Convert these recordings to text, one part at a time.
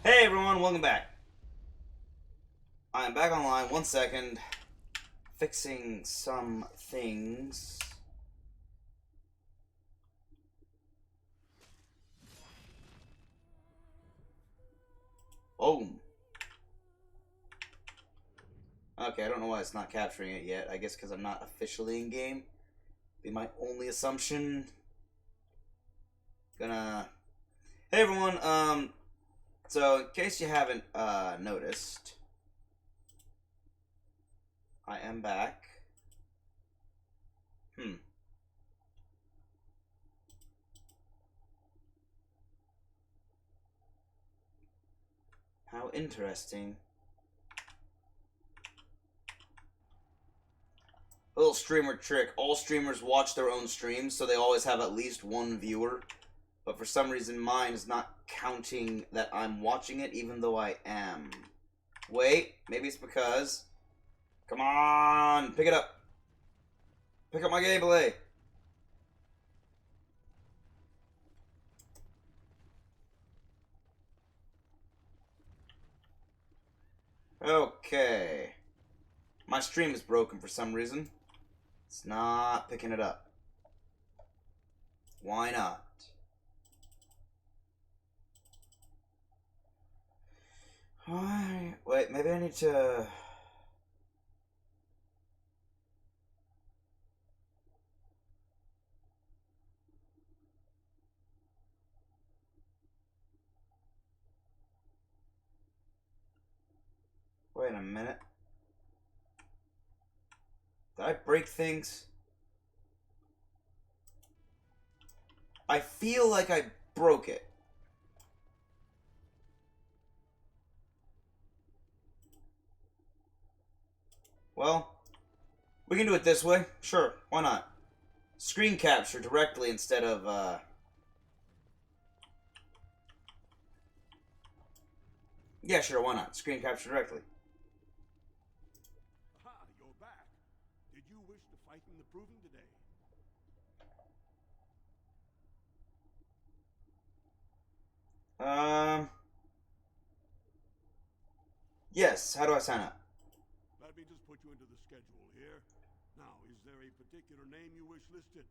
Hey everyone, welcome back. I am back online. 1 second. Fixing some things. Boom. Okay, I don't know why it's not capturing it yet. I guess because I'm not officially in game. Be my only assumption. Gonna. Hey everyone. So in case you haven't noticed, I am back. How interesting. A little streamer trick. All streamers watch their own streams, so they always have at least one viewer. But for some reason, mine is not counting that I'm watching it, even though I am. Wait, maybe it's because... Come on! Pick it up! Pick up my gameplay! Okay. My stream is broken for some reason. It's not picking it up. Why not? Why? Wait, maybe I need to... Wait a minute. Did I break things? I feel like I broke it. Well, we can do it this way. Sure, why not? Screen capture directly instead of, Yeah, sure, why not? Screen capture directly. Aha, you're back. Did you wish to fight in the proving today? Yes, how do I sign up? Let me just put you into the schedule here. Now, is there a particular name you wish listed?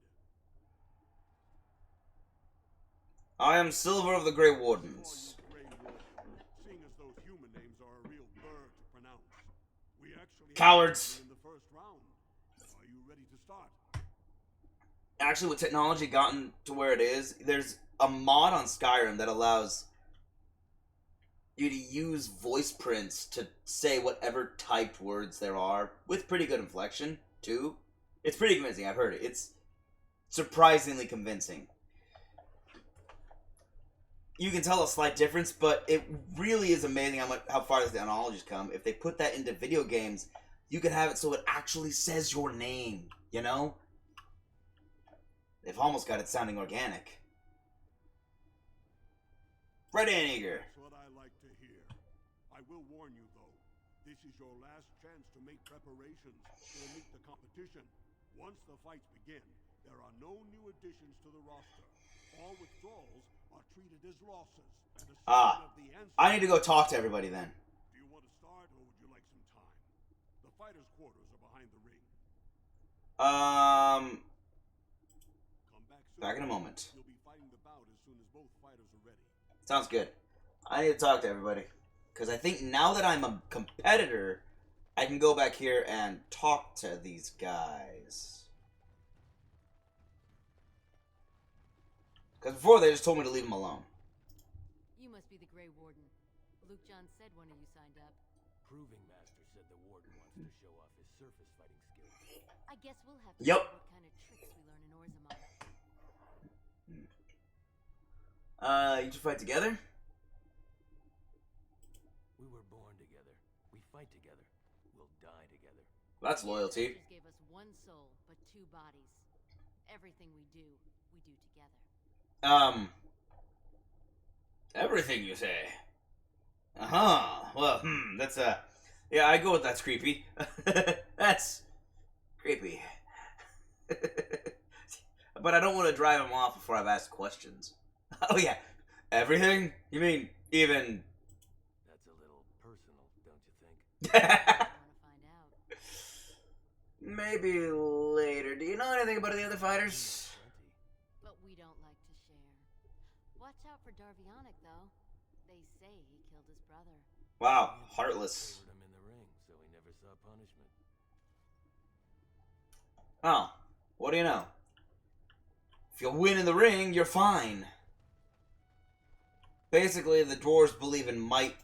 I am Silver of the Grey Wardens. Grey Warden, seeing as those human names are a real blur to pronounce. We actually Cowards. in the first round. Are you ready to start? Actually, with technology gotten to where it is, there's a mod on Skyrim that allows you to use voice prints to say whatever typed words there are with pretty good inflection, too. It's pretty convincing, I've heard it. It's surprisingly convincing. You can tell a slight difference, but it really is amazing how far the technology's come. If they put that into video games, you could have it so it actually says your name, you know? They've almost got it sounding organic. Ready and eager. That's what I like to hear. I will warn you, though. This is your last chance to make preparations to meet the competition. Once the fights begin, there are no new additions to the roster. All withdrawals are treated as losses. And Ah, of the answer I need to go talk to everybody then. Do you want to start, or would you like some time? The fighters' quarters are behind the ring. Come back soon. Back in a moment. You'll be fighting the bout as soon as both fighters are ready. Sounds good. I need to talk to everybody. Because I think now that I'm a competitor, I can go back here and talk to these guys. Because before they just told me to leave them alone. You must be the Grey Warden. Luke John said one of you signed up. Proving Master said the Warden wants to show off his surface fighting skills. I guess we'll have to Yep. see what kind of tricks we learn in Orzammar. You two fight together? We were born together. We fight together. We'll die together. That's loyalty. Ancestors gave us one soul, but two bodies. Everything we do together. Everything you say. Well, that's, yeah, I go with that's creepy. That's creepy. But I don't want to drive him off before I've asked questions. Oh, yeah. Everything? You mean even want to find out. Maybe later. Do you know anything about the other fighters? But we don't like to share. Watch out for Darvionic, though. They say he killed his brother. Wow, heartless. Favored him in the ring, so he never saw punishment. Oh, what do you know? If you win in the ring, you're fine. Basically, the dwarves believe in might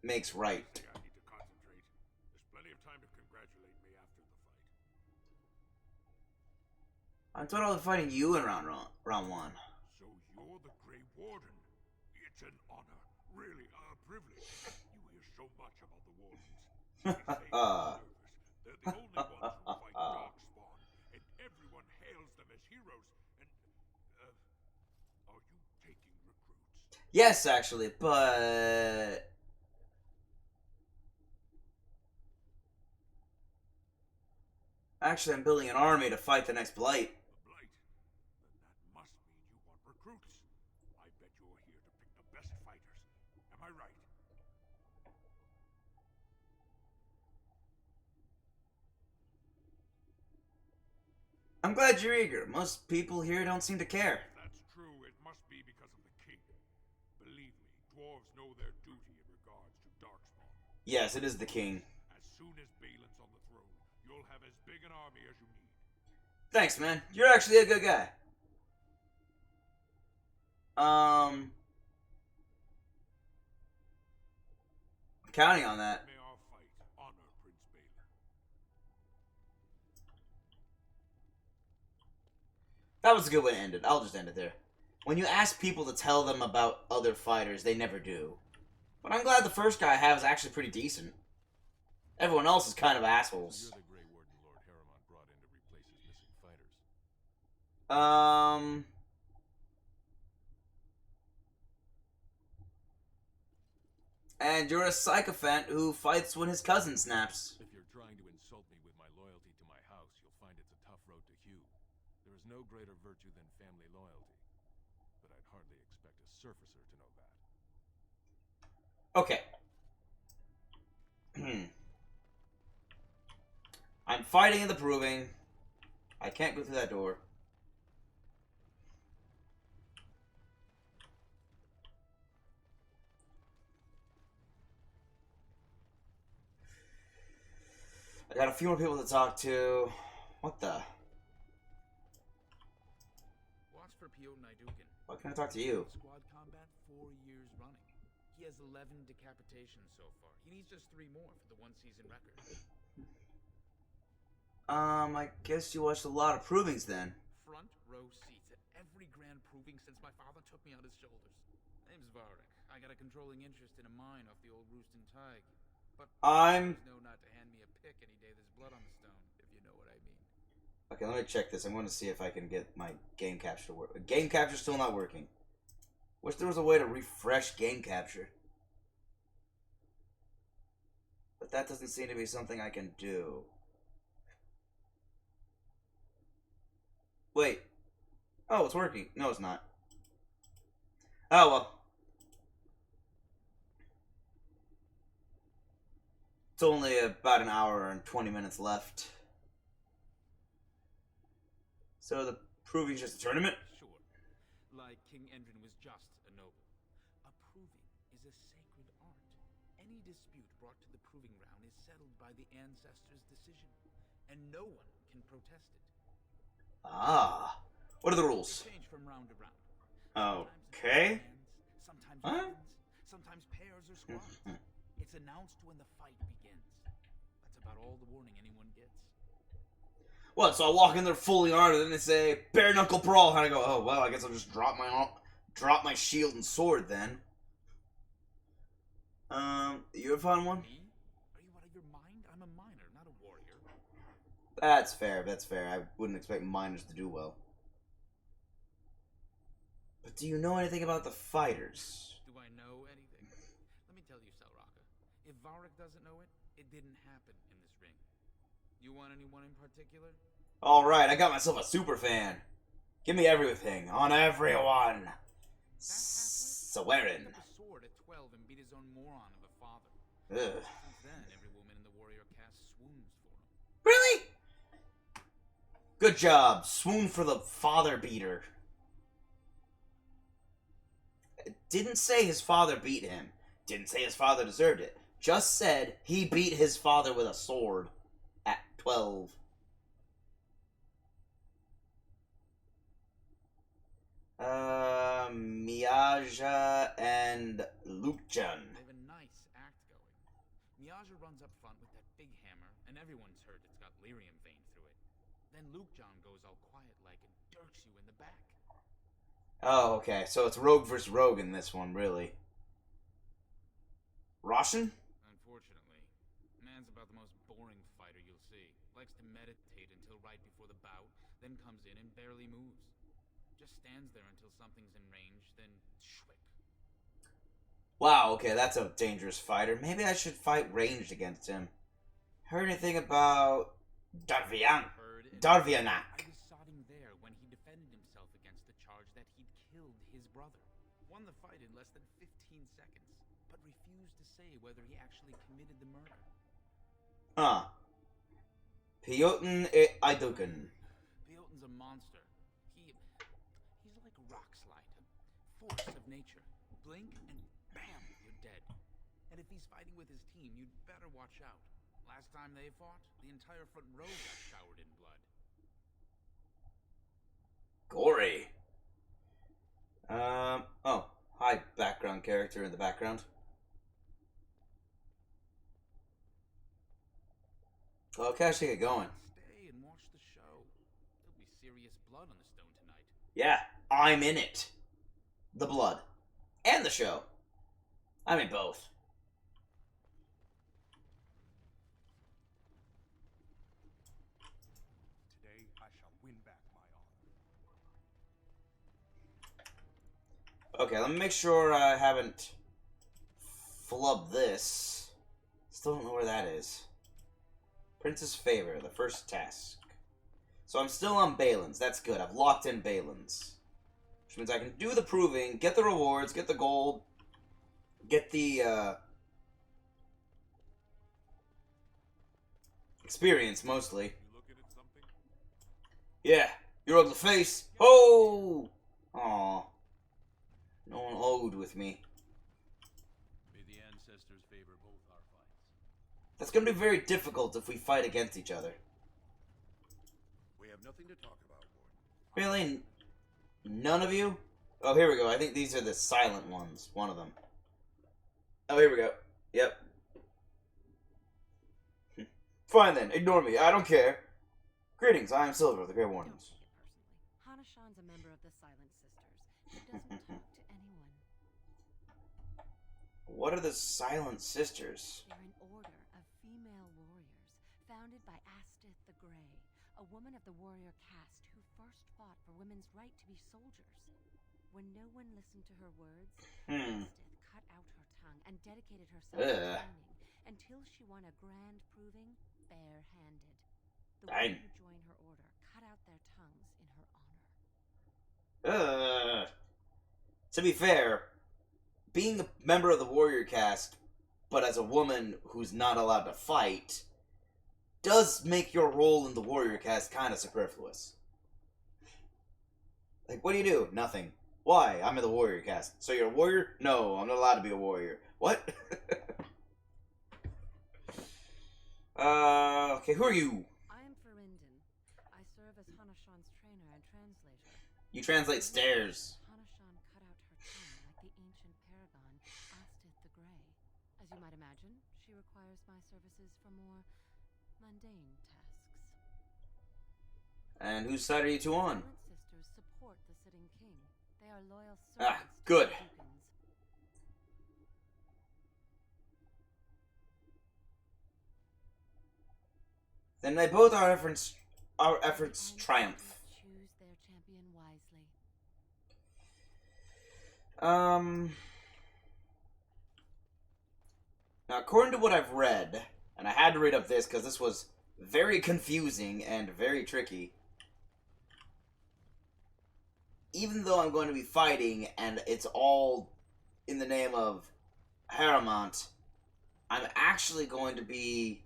makes right. I need to concentrate. There's plenty of time to congratulate me after the fight. I'm totally fighting you in round one. So you're the Grey Warden. It's an honor. Really, a privilege. You hear so much about the Wardens. They say in service, they're the only ones who fight Darkspawn, and everyone hails them as heroes. And, are you taking recruits? Yes, actually, but... Actually, I'm building an army to fight the next Blight. The Blight? Then that must mean you want recruits. I bet you're here to pick the best fighters. Am I right? I'm glad you're eager. Most people here don't seem to care. If that's true, it must be because of the king. Believe me, dwarves know their duty in regards to Darkspawn. Yes, it is the king. As soon as Balin's on the throne, you'll have as big an army as you need. Thanks, man. You're actually a good guy. I'm counting on that. May our fight honor Prince Balin. That was a good way to end it. I'll just end it there. When you ask people to tell them about other fighters, they never do. But I'm glad the first guy I have is actually pretty decent. Everyone else is kind of assholes. You're the Grey Warden Lord Harriman brought in to replace his missing fighters. And you're a sycophant who fights when his cousin snaps. If you're trying to insult me with my loyalty to my house, you'll find it's a tough road to hew. There is no greater virtue than family loyalty. But I'd hardly expect a surfacer to know that. Okay. I'm fighting in the proving. I can't go through that door. I got a few more people to talk to. What the? Watch for Piotr Naidukin. Why can't I talk to you? Squad combat 4 years running. He has 11 decapitations so far. He needs just 3 more for the 1-season record. I guess you watched a lot of provings then. Front row seats at every grand proving since my father took me on his shoulders. Name's Varric. I got a controlling interest in a mine off the old Roostin Tig. But I'm... know not to hand me a pick any day there's blood on the stone, if you know what I mean. Okay, let me check this. I'm going to see if I can get my game capture to work. Game capture's still not working. Wish there was a way to refresh game capture. But that doesn't seem to be something I can do. Wait. Oh, it's working. No, it's not. Oh, well. It's only about an hour and 20 minutes left. So the proving's just a tournament? Sure. Like King Endrin was just a noble. A proving is a sacred art. Any dispute brought to the proving round is settled by the ancestors' decision, and no one can protest it. Ah. What are the They rules? change from round to round. Okay. Sometimes Huh? evens, sometimes pairs or squads. It's announced when the fight begins. That's about all the warning anyone gets. What, so I walk in there fully armed and then they say, bare knuckle brawl, and I go, oh, well, I guess I'll just drop my shield and sword then. You have fun one? Me? Are you out of your mind? I'm a miner, not a warrior. That's fair, that's fair. I wouldn't expect miners to do well. But do you know anything about the fighters? Do I know anything? Let me tell you, Salraka. If Varric doesn't know it, it didn't happen in this ring. You want anyone in particular? Alright, I got myself a super fan. Give me everything, on everyone. Swearin. Took a sword at 12 and beat his own moron of a father. Ugh. Since then, every woman Good job. Swoon for the father beater. It didn't say his father beat him. Didn't say his father deserved it. Just said he beat his father with a sword at 12. Miaja and Lukejan. They have a nice act going. Miaja runs up front with that big hammer, and everyone's heard it's got lyrium vein through it. Then Lukejan goes all quiet-like and dirks you in the back. Oh, okay. So it's rogue versus rogue in this one, really. Roshan? Unfortunately, man's about the most boring fighter you'll see. Likes to meditate until right before the bout, then comes in and barely moves. Just stands there until something's in range, then shwick. Wow, okay, that's a dangerous fighter. Maybe I should fight ranged against him. Heard anything about Darvianak? I was sodding there when he defended himself against the charge that he'd killed his brother. Won the fight in less than 15 seconds, but refused to say whether he actually committed the murder. Huh. Piotr Idukin. Piotin's a monster. He's like a rock slide, a force of nature. Blink and bam, you're dead. And if he's fighting with his team, you'd better watch out. Last time they fought, the entire front row got showered in blood. Gory. Oh. Hi, background character in the background. Okay, I should get going. Stay and watch the show. There'll be serious blood on the stone tonight. Yeah, I'm in it. The blood. And the show. I mean, both. Today I shall win back my honor. Okay, let me make sure I haven't flubbed this. Still don't know where that is. Prince's Favor, the first task. So I'm still on Balin's. That's good. I've locked in Balin's. Which means I can do the proving, get the rewards, get the gold, get the, experience, mostly. You looking at something? Yeah, your ugly face. Oh! Aw. No one owed with me. May the ancestors favor both our fights. That's gonna be very difficult if we fight against each other. We have nothing to talk about, Warden. Really? None of you? Oh, here we go. I think these are the silent ones. One of them. Oh, here we go. Yep. Fine then. Ignore me. I don't care. Greetings. I am Silver, the Grey Warnings. Don't take it personally. Hanashan's a member of the Silent Sisters. He doesn't talk to anyone. What are the Silent Sisters? They're an order of female warriors founded by Astith the Grey, a woman of the warrior caste who first fought for women's right to be soldiers. When no one listened to her words, Astith cut out her tongue and dedicated herself to training until she won a grand proving bare-handed. The women who joined her order cut out their tongues in her honor. To be fair, being a member of the warrior caste, but as a woman who's not allowed to fight, does make your role in the warrior caste kind of superfluous. Like, what do you do? Nothing. Why? I'm in the warrior caste. So you're a warrior? No, I'm not allowed to be a warrior. What? Okay, who are you? I am Ferinden. I serve as Hanashan's trainer and translator. You translate stairs. Hanashan cut out her tongue like the ancient paragon, Astith the Grey. As you might imagine, she requires my services for more mundane tasks. And whose side are you two on? Silent Sisters support the sitting king. They are loyal servants Ah, to good. the Ducans. Then they both our efforts triumph. Choose their champion wisely. Now, according to what I've read, and I had to read up this because this was very confusing and very tricky. Even though I'm going to be fighting and it's all in the name of Haramont, I'm actually going to be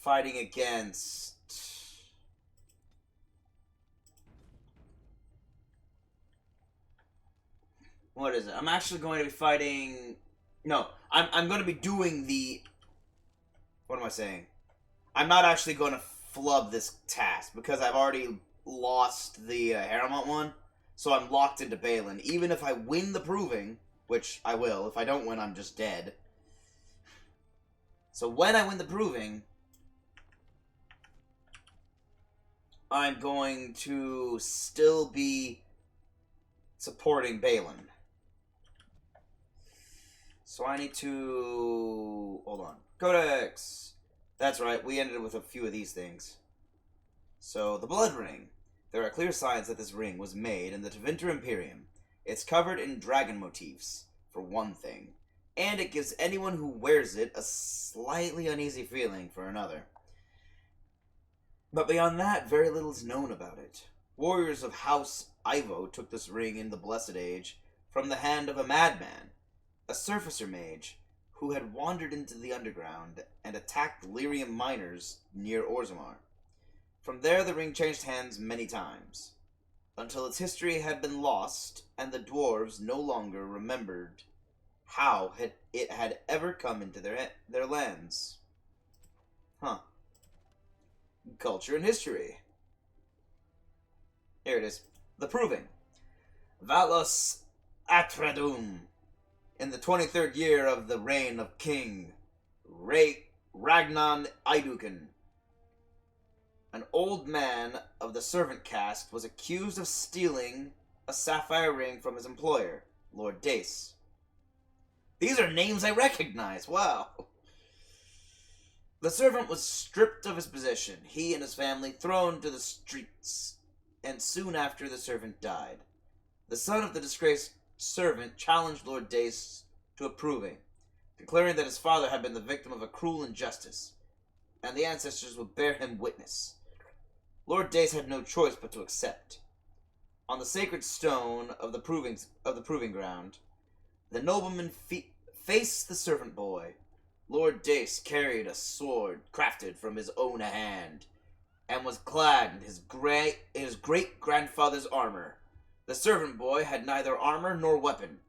fighting against... What is it? I'm actually going to be fighting... No, I'm going to be doing the... What am I saying? I'm not actually going to flub this task because I've already lost the Haramont one. So I'm locked into Balin. Even if I win the proving, which I will. If I don't win, I'm just dead. So when I win the proving, I'm going to still be supporting Balin. So I need to... Hold on. Codex! That's right, we ended with a few of these things. So, the Blood Ring. There are clear signs that this ring was made in the Tevinter Imperium. It's covered in dragon motifs, for one thing. And it gives anyone who wears it a slightly uneasy feeling for another. But beyond that, very little is known about it. Warriors of House Ivo took this ring in the Blessed Age from the hand of a madman, a surfacer mage, who had wandered into the underground and attacked Lyrium miners near Orzammar. From there, the ring changed hands many times, until its history had been lost, and the dwarves no longer remembered how it had ever come into their lands. Huh. Culture and history. Here it is. The Proving. Valos Atredum. In the 23rd year of the reign of King Ragnan Iduken, an old man of the servant caste was accused of stealing a sapphire ring from his employer, Lord Dace. These are names I recognize, wow. The servant was stripped of his position, he and his family thrown to the streets, and soon after the servant died. The son of the disgraced servant challenged Lord Dace to a proving, declaring that his father had been the victim of a cruel injustice, and the ancestors would bear him witness. Lord Dace had no choice but to accept. On the sacred stone of the proving ground, the nobleman faced the servant boy. Lord Dace carried a sword crafted from his own hand, and was clad in his great-grandfather's armor. The servant boy had neither armor nor weapon.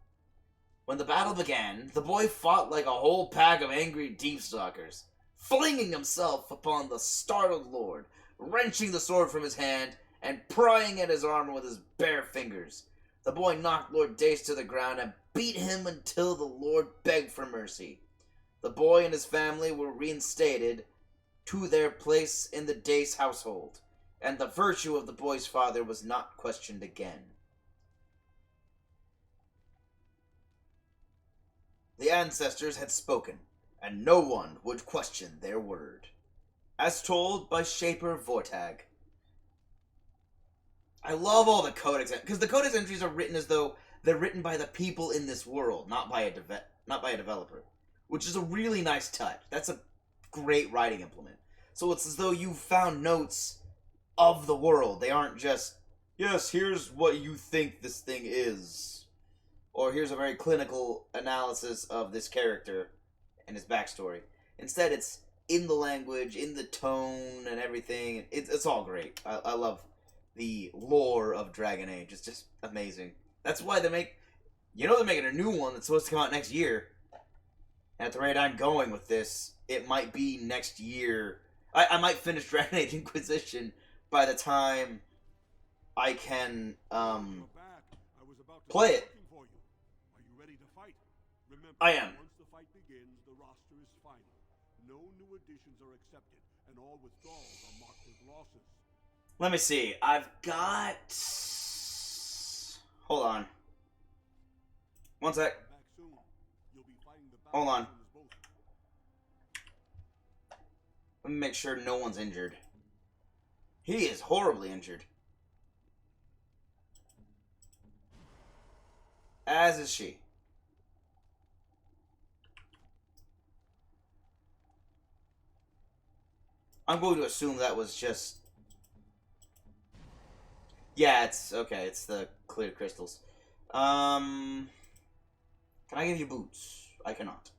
When the battle began, the boy fought like a whole pack of angry deepstalkers, flinging himself upon the startled lord, wrenching the sword from his hand, and prying at his armor with his bare fingers. The boy knocked Lord Dace to the ground and beat him until the lord begged for mercy. The boy and his family were reinstated to their place in the Dace household, and the virtue of the boy's father was not questioned again. The ancestors had spoken, and no one would question their word. As told by Shaper Vortag. I love all the codex, because the codex entries are written as though they're written by the people in this world, not by a developer, which is a really nice touch. That's a great writing implement. So it's as though you found notes of the world. They aren't just, yes, here's what you think this thing is, or here's a very clinical analysis of this character and his backstory. Instead, it's in the language, in the tone, and everything. It's all great. I love the lore of Dragon Age. It's just amazing. That's why they're making a new one that's supposed to come out next year. And at the rate I'm going with this, it might be next year. I might finish Dragon Age Inquisition by the time I can play it. Are you ready to fight? Remember, I am. once the fight begins, the roster is final. No new additions are accepted, and all withdrawals are marked as losses. Let me see. I've got... Hold on. One sec. Come back soon. You'll be fighting the Hold on. Balrog as both. Let me make sure no one's injured. He is horribly injured. As is she. I'm going to assume that was just... Yeah, it's... Okay, it's the clear crystals. Can I give you boots? I cannot.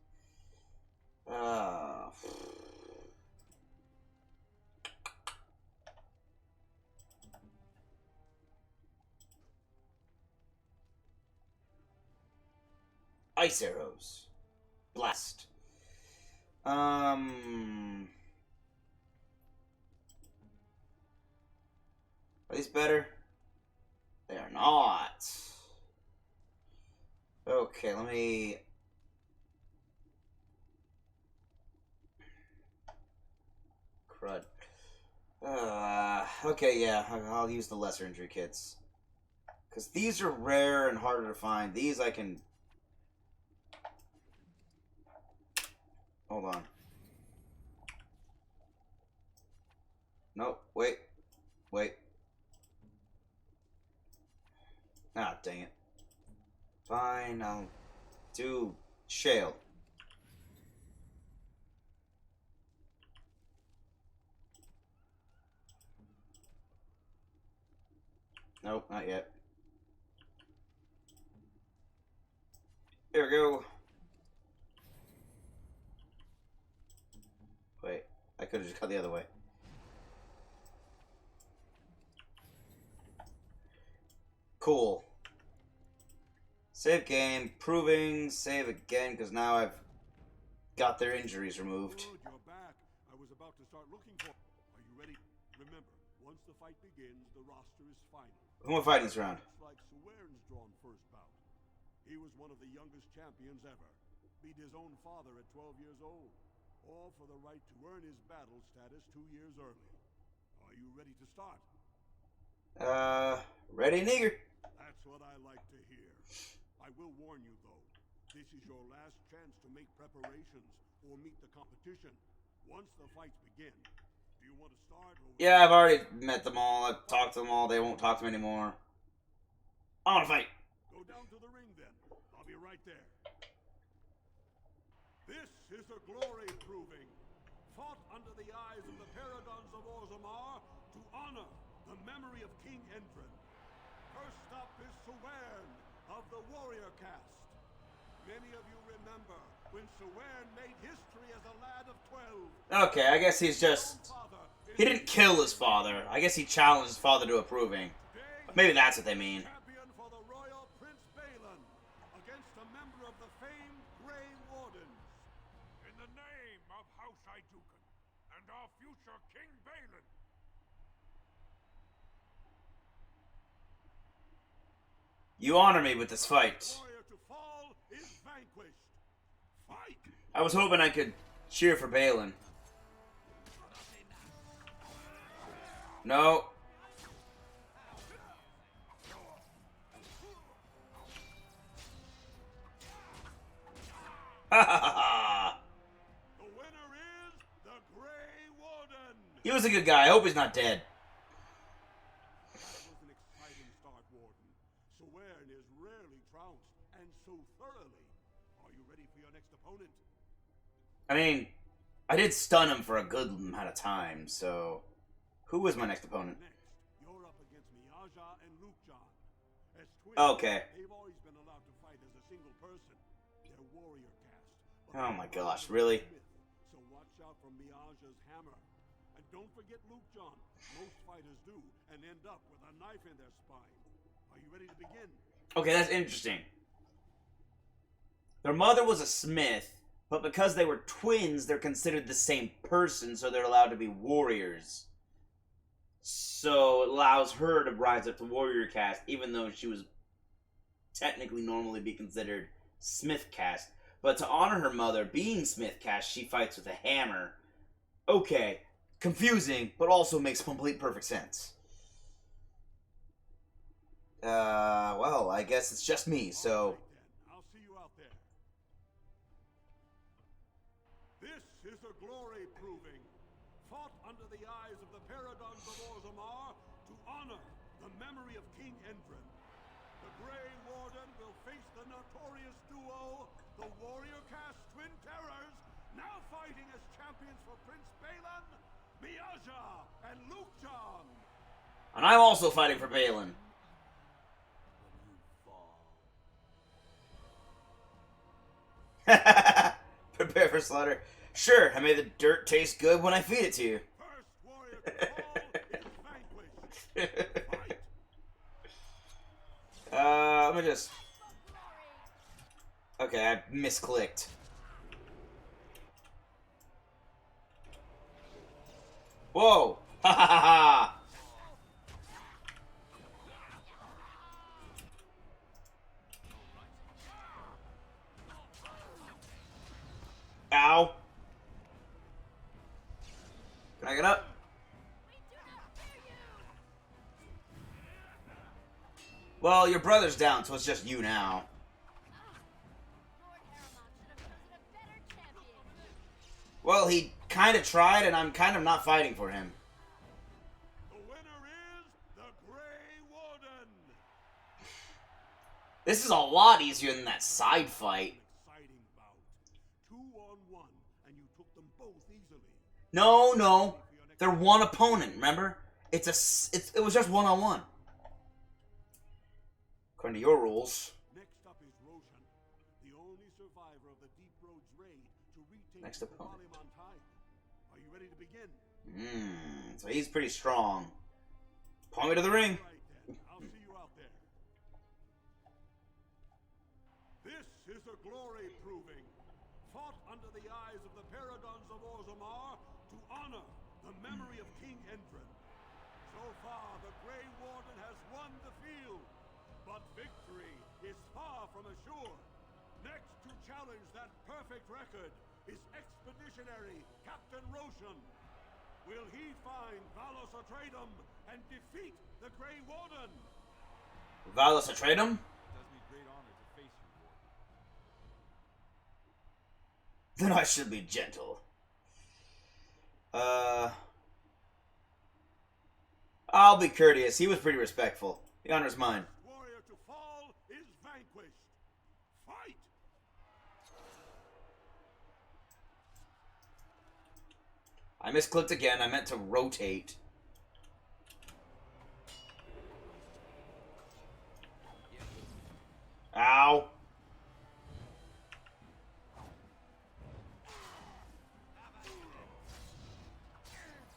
Ice arrows. Blast. Are these better? They are not. Okay, let me... Crud. Okay, yeah, I'll use the lesser injury kits. Because these are rare and harder to find. These I can... Hold on. Nope, wait. Wait. Ah, dang it. Fine, I'll do shale. Nope, not yet. Here we go. Wait, I could have just gone the other way. Cool. Save game, proving, save again, because now I've got their injuries removed. Good, you're back. I was about to start looking for... Are you ready? Remember, once the fight begins, the roster is final. Who am I fighting this round? Looks like Suern's drawn first bout. He was one of the youngest champions ever. Beat his own father at 12 years old. All for the right to earn his battle status 2 years early. Are you ready to start? Ready and eager. That's what I like to hear. I will warn you, though. This is your last chance to make preparations or meet the competition. Once the fights begin, do you want to start? Or... Yeah, I've already met them all. I've talked to them all. They won't talk to me anymore. I want to fight. Go down to the ring, then. I'll be right there. This is the glory proving. Fought under the eyes of the paragons of Orzammar to honor the memory of King Endrin. First up is Suern of the warrior caste. Many of you remember when Suern made history as a lad of 12. Okay, I guess he's just... He didn't kill his father. I guess he challenged his father to a proving. Maybe that's what they mean. Champion for the royal Prince Balin against a member of the famed Grey Wardens. In the name of House Idukan and our future King Balin. You honor me with this fight. Warrior to fall is vanquished. Fight! I was hoping I could cheer for Balin. No. Ha ha ha! The winner is the Grey Warden. He was a good guy. I hope he's not dead. That was an exciting start, Warden. Suern is rarely trounced, and so thoroughly. Are you ready for your next opponent? I mean, I did stun him for a good amount of time, so... Who was my next opponent? Next, you're up against Miaja and Lukejan. As twins, Okay. they've always been allowed to fight as a single person. They're warrior caste. Oh my gosh, really? So watch out for Miaja's hammer. And don't forget Lukejan. Most fighters do, and end up with a knife in their spine. Are you ready to begin? Okay, that's interesting. Their mother was a smith, but because they were twins, they're considered the same person, so they're allowed to be warriors. So it allows her to rise up to warrior caste, even though she was technically normally be considered smith caste. But to honor her mother being smith caste, she fights with a hammer. Okay, confusing, but also makes complete perfect sense. Well, I guess it's just me, so... All right, then. I'll see you out there. This is a glory proving. Fought under the eyes of the paragons of Orzammar to honor the memory of King Endrin. The Grey Warden will face the notorious duo, the warrior caste Twin Terrors, now fighting as champions for Prince Balin, Miaja and Lukejan. And I'm also fighting for Balin. Prepare for slaughter. Sure, I made the dirt taste good when I feed it to you. First warrior to fall is vanquished. Fight. Let me just... Okay, I misclicked. Whoa! Ha ha ha ha! Ow! Can I get up? Well, your brother's down, so it's just you now. Well, he kind of tried, and I'm kind of not fighting for him. The winner is the Grey Warden. This is a lot easier than that side fight. Exciting bout. 2-on-1, and you took them both easily. No. They're one opponent, remember? It was just one-on-one. According to your rules. Next up is Roshan, the only survivor of the Deep Road's raid to retake Next the opponent. volume on time. Are you ready to begin? So he's pretty strong. Point me to the ring. Right then, I'll see you out there. This is a glory proving, fought under the eyes of the paragons of Orzammar to honor the memory of King Endrin. So far, the Grey Warden has won the field, but victory is far from assured. Next to challenge that perfect record is Expeditionary Captain Roshan. Will he find Valos Atreides and defeat the Grey Warden? Valos Atreides? Does me great honor to face you, Warden. Then I should be gentle. I'll be courteous. He was pretty respectful. The honor's mine. Warrior to fall is vanquished. Fight! I misclicked again. I meant to rotate. Ow.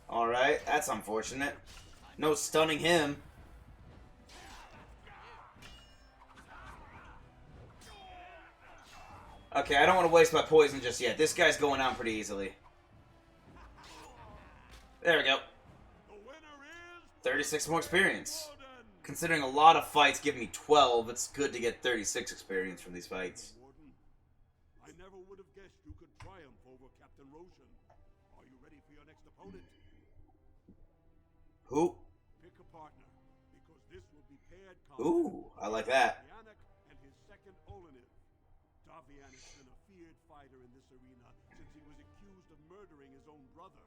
Alright, that's unfortunate. No stunning him. Okay, I don't want to waste my poison just yet. This guy's going down pretty easily. There we go. The winner is 36 more experience. Warden. Considering a lot of fights give me 12, it's good to get 36 experience from these fights. Warden, I never would have guessed you could triumph over Captain Roshan. Are you ready for your next opponent? Who? Pick a partner, because this will be paired combat. Ooh, I like that. Davianic and his second Oleniv. Davianic's been a feared fighter in this arena since he was accused of murdering his own brother.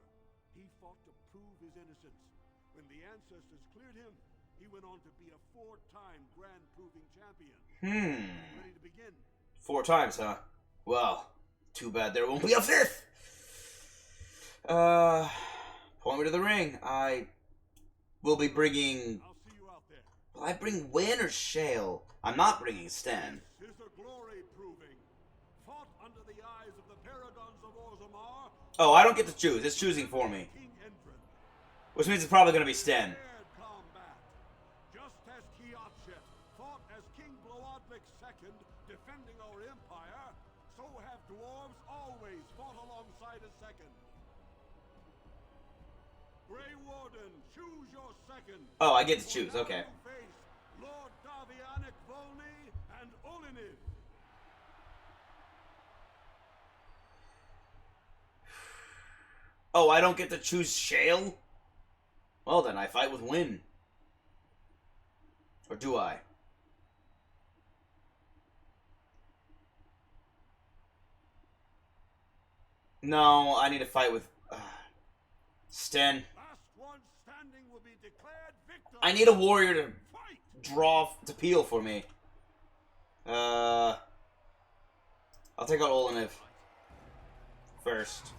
He fought to prove his innocence. When the ancestors cleared him, he went on to be a 4-time Grand Proving Champion. Ready to begin? 4 times, huh? Well, too bad there won't be a 5th! Point me to the ring. I will be bringing... I'll see you out there. Will I bring Wynn or Shale? I'm not bringing Sten. This is a glory proving. Fought under the eyes of the paragons of Orzammar. Oh, I don't get to choose. It's choosing for me. King Endrin. Which means it's probably going to be Sten. Paired combat. Just as Kiatshet fought as King Bloodlik II, defending our empire, so have dwarves always fought alongside a second. Grey Warden, choose your second. Oh, I get to choose. Okay. You face Lord Davianic Volney and Oleniv. Oh, I don't get to choose Shale? Well then, I fight with Wynn. Or do I? No, I need to fight with... Sten. Last one standing will be declared victor. I need a warrior to Fight! draw, to peel for me. I'll take out Oleniv first.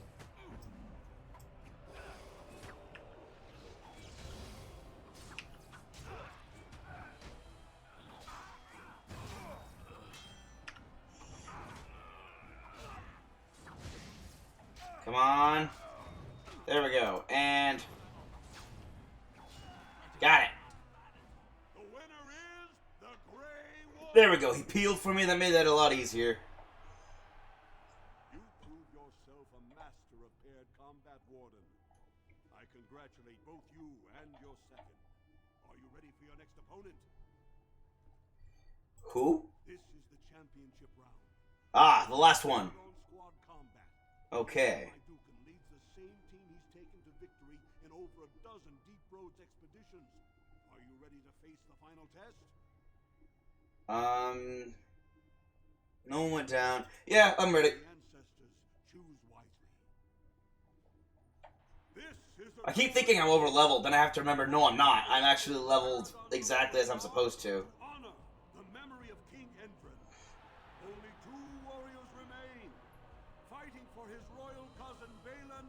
Come on. There we go. And... Got it. The winner is the Grey Warden. There we go. He peeled for me. That made that a lot easier. yourself a master of paired combat, Warden. I congratulate both you and your second. Are you ready for your next opponent? Who? This is the championship round. Ah, the last one. On squad combat. Okay. Dukan leads the same team he's taken to victory in over a dozen deep roads expeditions. Are you ready to face the final test? No one went down. Yeah, I'm ready. The ancestors choose wisely. This is I keep thinking I'm over leveled, then I have to remember, no, I'm not. I'm actually leveled exactly as I'm supposed to. Honor the memory of King Endrin. Only 2 warriors remain. Fighting for his royal cousin Balin,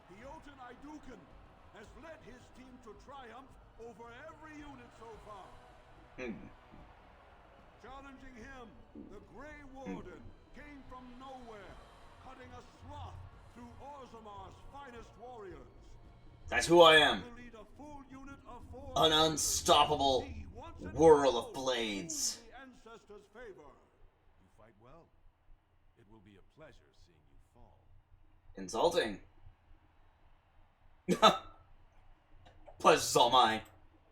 Jotun Dukan has led his team to triumph over every unit so far. Challenging him, the Grey Warden came from nowhere, cutting a swath through Orzamar's finest warriors. That's who I am. Will lead a full unit of 4 An unstoppable whirl of blades. the ancestors' favor. You fight well. It will be a pleasure seeing you fall. Insulting. Pleasure's all mine.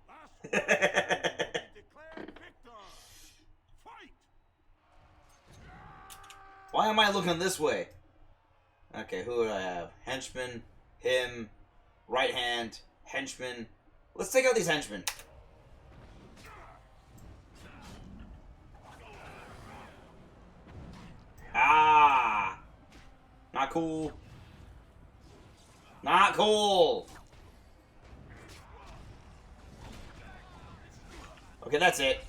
Last one will be declared victor. Fight! Why am I looking this way? Okay, who do I have? Henchman, him, right hand, henchman. Let's take out these henchmen. Ah! Not cool. Not cool! Okay, that's it.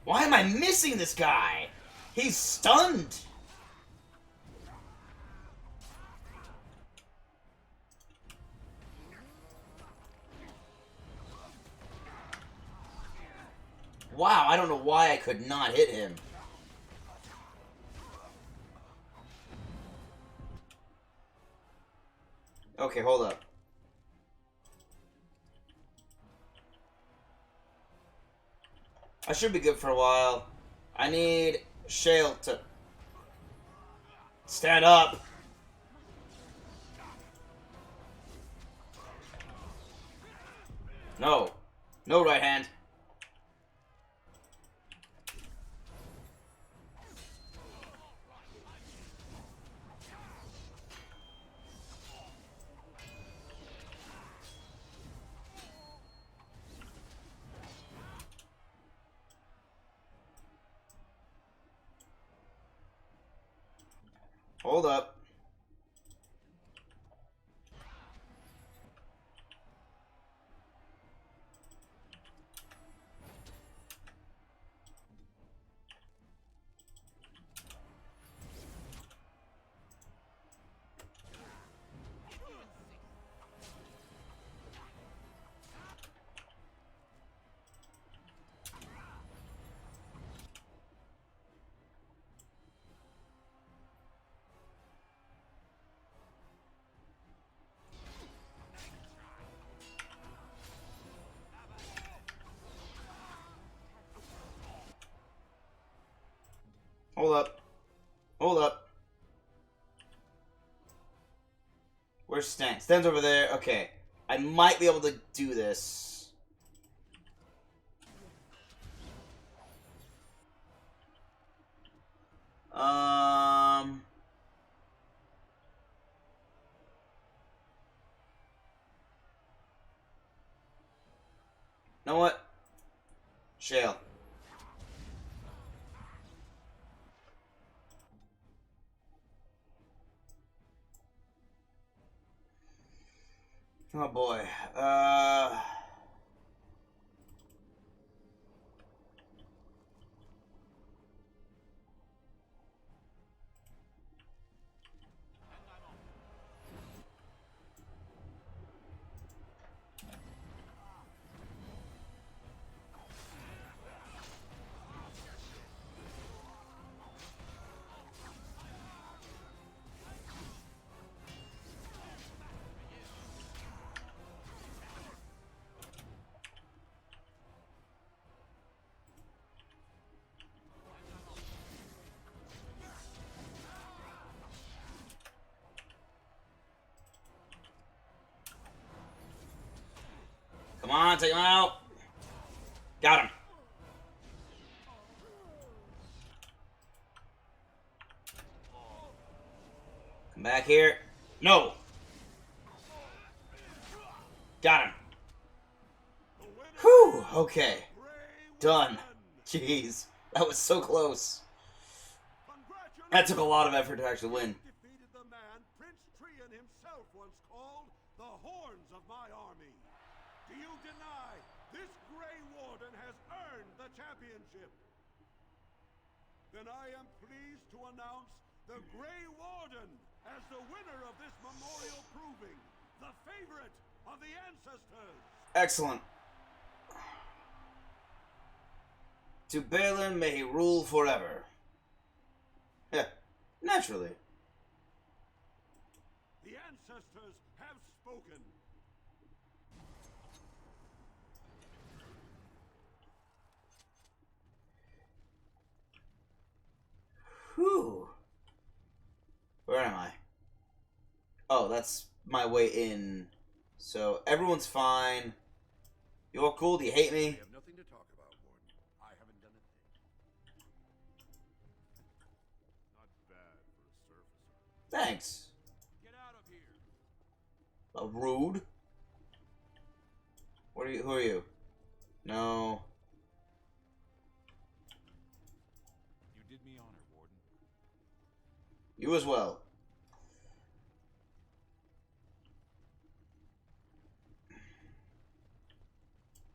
Why am I missing this guy? He's stunned! Wow, I don't know why I could not hit him. Okay, hold up. I should be good for a while. I need Shale to stand up. No. No right hand. Hold up. Hold up. Hold up. Where's Stan? Stan's over there. Okay. I might be able to do this. Know what? Shale. Oh boy. Come on, take him out. Got him. Come back here. No. Got him. Whew. Okay. Done. Jeez. That was so close. That took a lot of effort to actually win. Defeated the man Prince Trian himself once called the horns of my army. Do you deny this Grey Warden has earned the championship? Then I am pleased to announce the Grey Warden as the winner of this memorial proving, the favorite of the ancestors. Excellent. To Balin may he rule forever. Yeah, naturally. The ancestors have spoken. Whew. Where am I? Oh, that's my way in. So everyone's fine. You're cool? Do you hate me? We have nothing to talk about, Warden. I haven't done a thing. Not bad for a surfacer. Thanks. Get out of here. Rude. What are you? Who are you? No. You did me honor, Warden. You as well.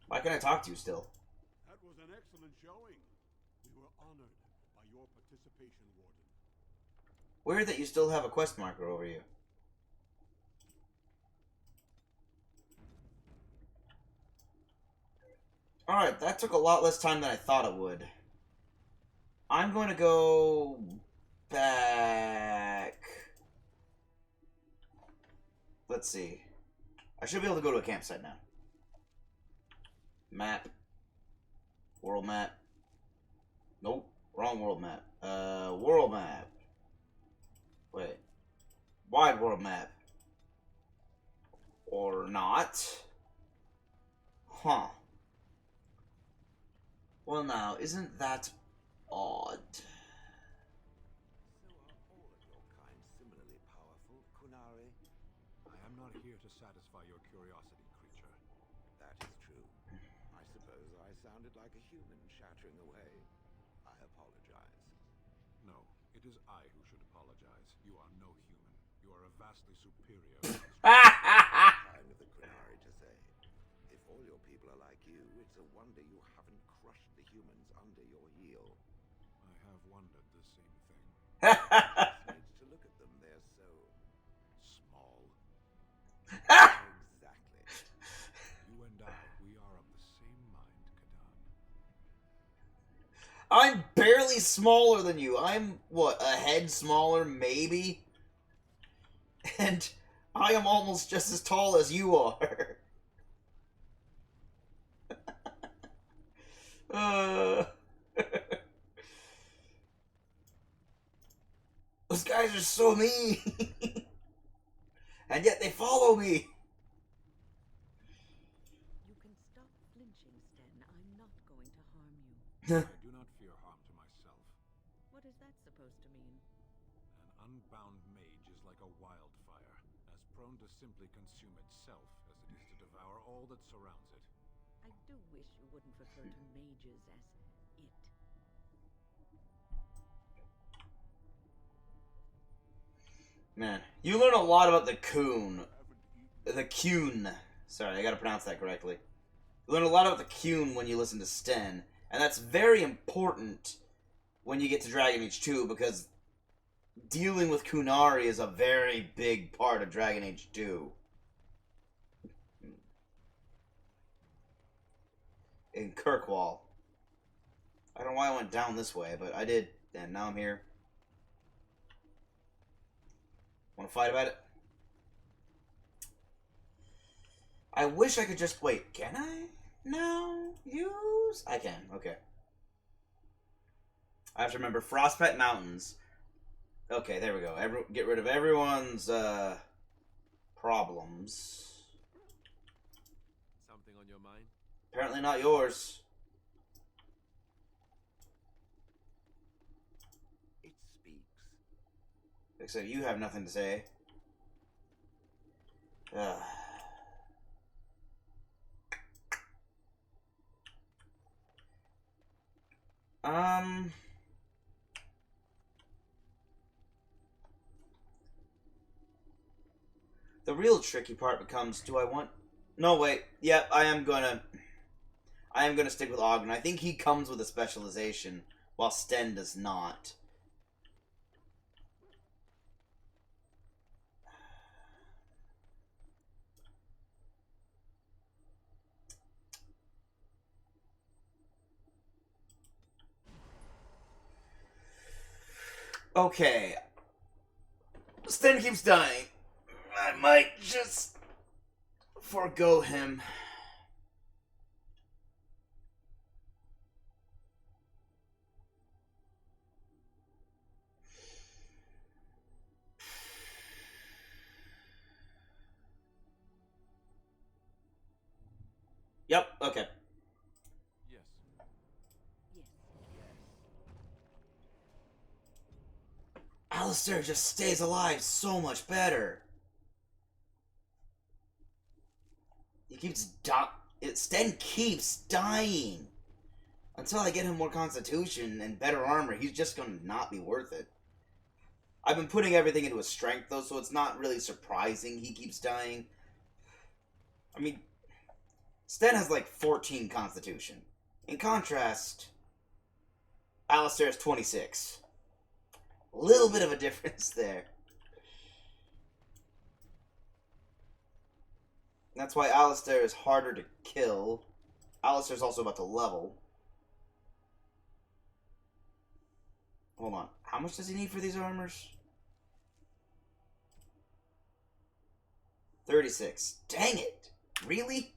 Why can't I talk to you still? That was an excellent showing. We were honored by your participation, Warden. Weird that you still have a quest marker over you. Alright, that took a lot less time than I thought it would. I'm going to go back. Let's see. I should be able to go to a campsite now. Map. World map. Nope. Wrong world map. World map. Wait. Wide world map. Or not. Huh. Well now, isn't that odd? So are all of your kind similarly powerful, Kunari? I am not here to satisfy your curiosity, creature. That is true. I suppose I sounded like a human shattering away. I apologize. No, it is I who should apologize. You are no human. You are a vastly superior construct. Kind of the Kunari to say. If all your people are like you, it's a wonder you haven't crushed the humans under your heel. I have wondered the same thing. Needs to look at them. They're so small. Exactly. You and I, we are of the same mind, Kadan. I'm barely smaller than you. I'm, what, a head smaller, maybe? And I am almost just as tall as you are. Those guys are so mean. And yet they follow me. You can stop flinching, Sten. I'm not going to harm you. I do not fear harm to myself. What is that supposed to mean? An unbound mage is like a wildfire, as prone to simply consume itself as it is to devour all that surrounds it. I do wish you wouldn't refer to mages as it. Man, you learn a lot about the coon. The Kuhn. Sorry, I gotta pronounce that correctly. You learn a lot about the Kuhn when you listen to Sten. And that's very important when you get to Dragon Age 2, because dealing with Kunari is a very big part of Dragon Age 2. In Kirkwall. I don't know why I went down this way, but I did, and now I'm here. Want to fight about it? I wish I could just... Wait, can I now use... I can, okay. I have to remember Frostpet Mountains. Okay, there we go. Get rid of everyone's problems. Something on your Apparently not yours. It speaks. Except you have nothing to say. Ugh. The real tricky part becomes, do I want... No, wait. Yep, I am gonna stick with Ogden. I think he comes with a specialization, while Sten does not. Okay. Sten keeps dying. I might just forego him. Yep, okay. Yes. Yes. Alistair just stays alive so much better. He keeps Sten keeps dying. Until I get him more constitution and better armor, he's just gonna not be worth it. I've been putting everything into his strength, though, so it's not really surprising he keeps dying. I mean, Sten has like 14 constitution. In contrast, Alistair has 26. A little bit of a difference there. That's why Alistair is harder to kill. Alistair's also about to level. Hold on. How much does he need for these armors? 36. Dang it! Really?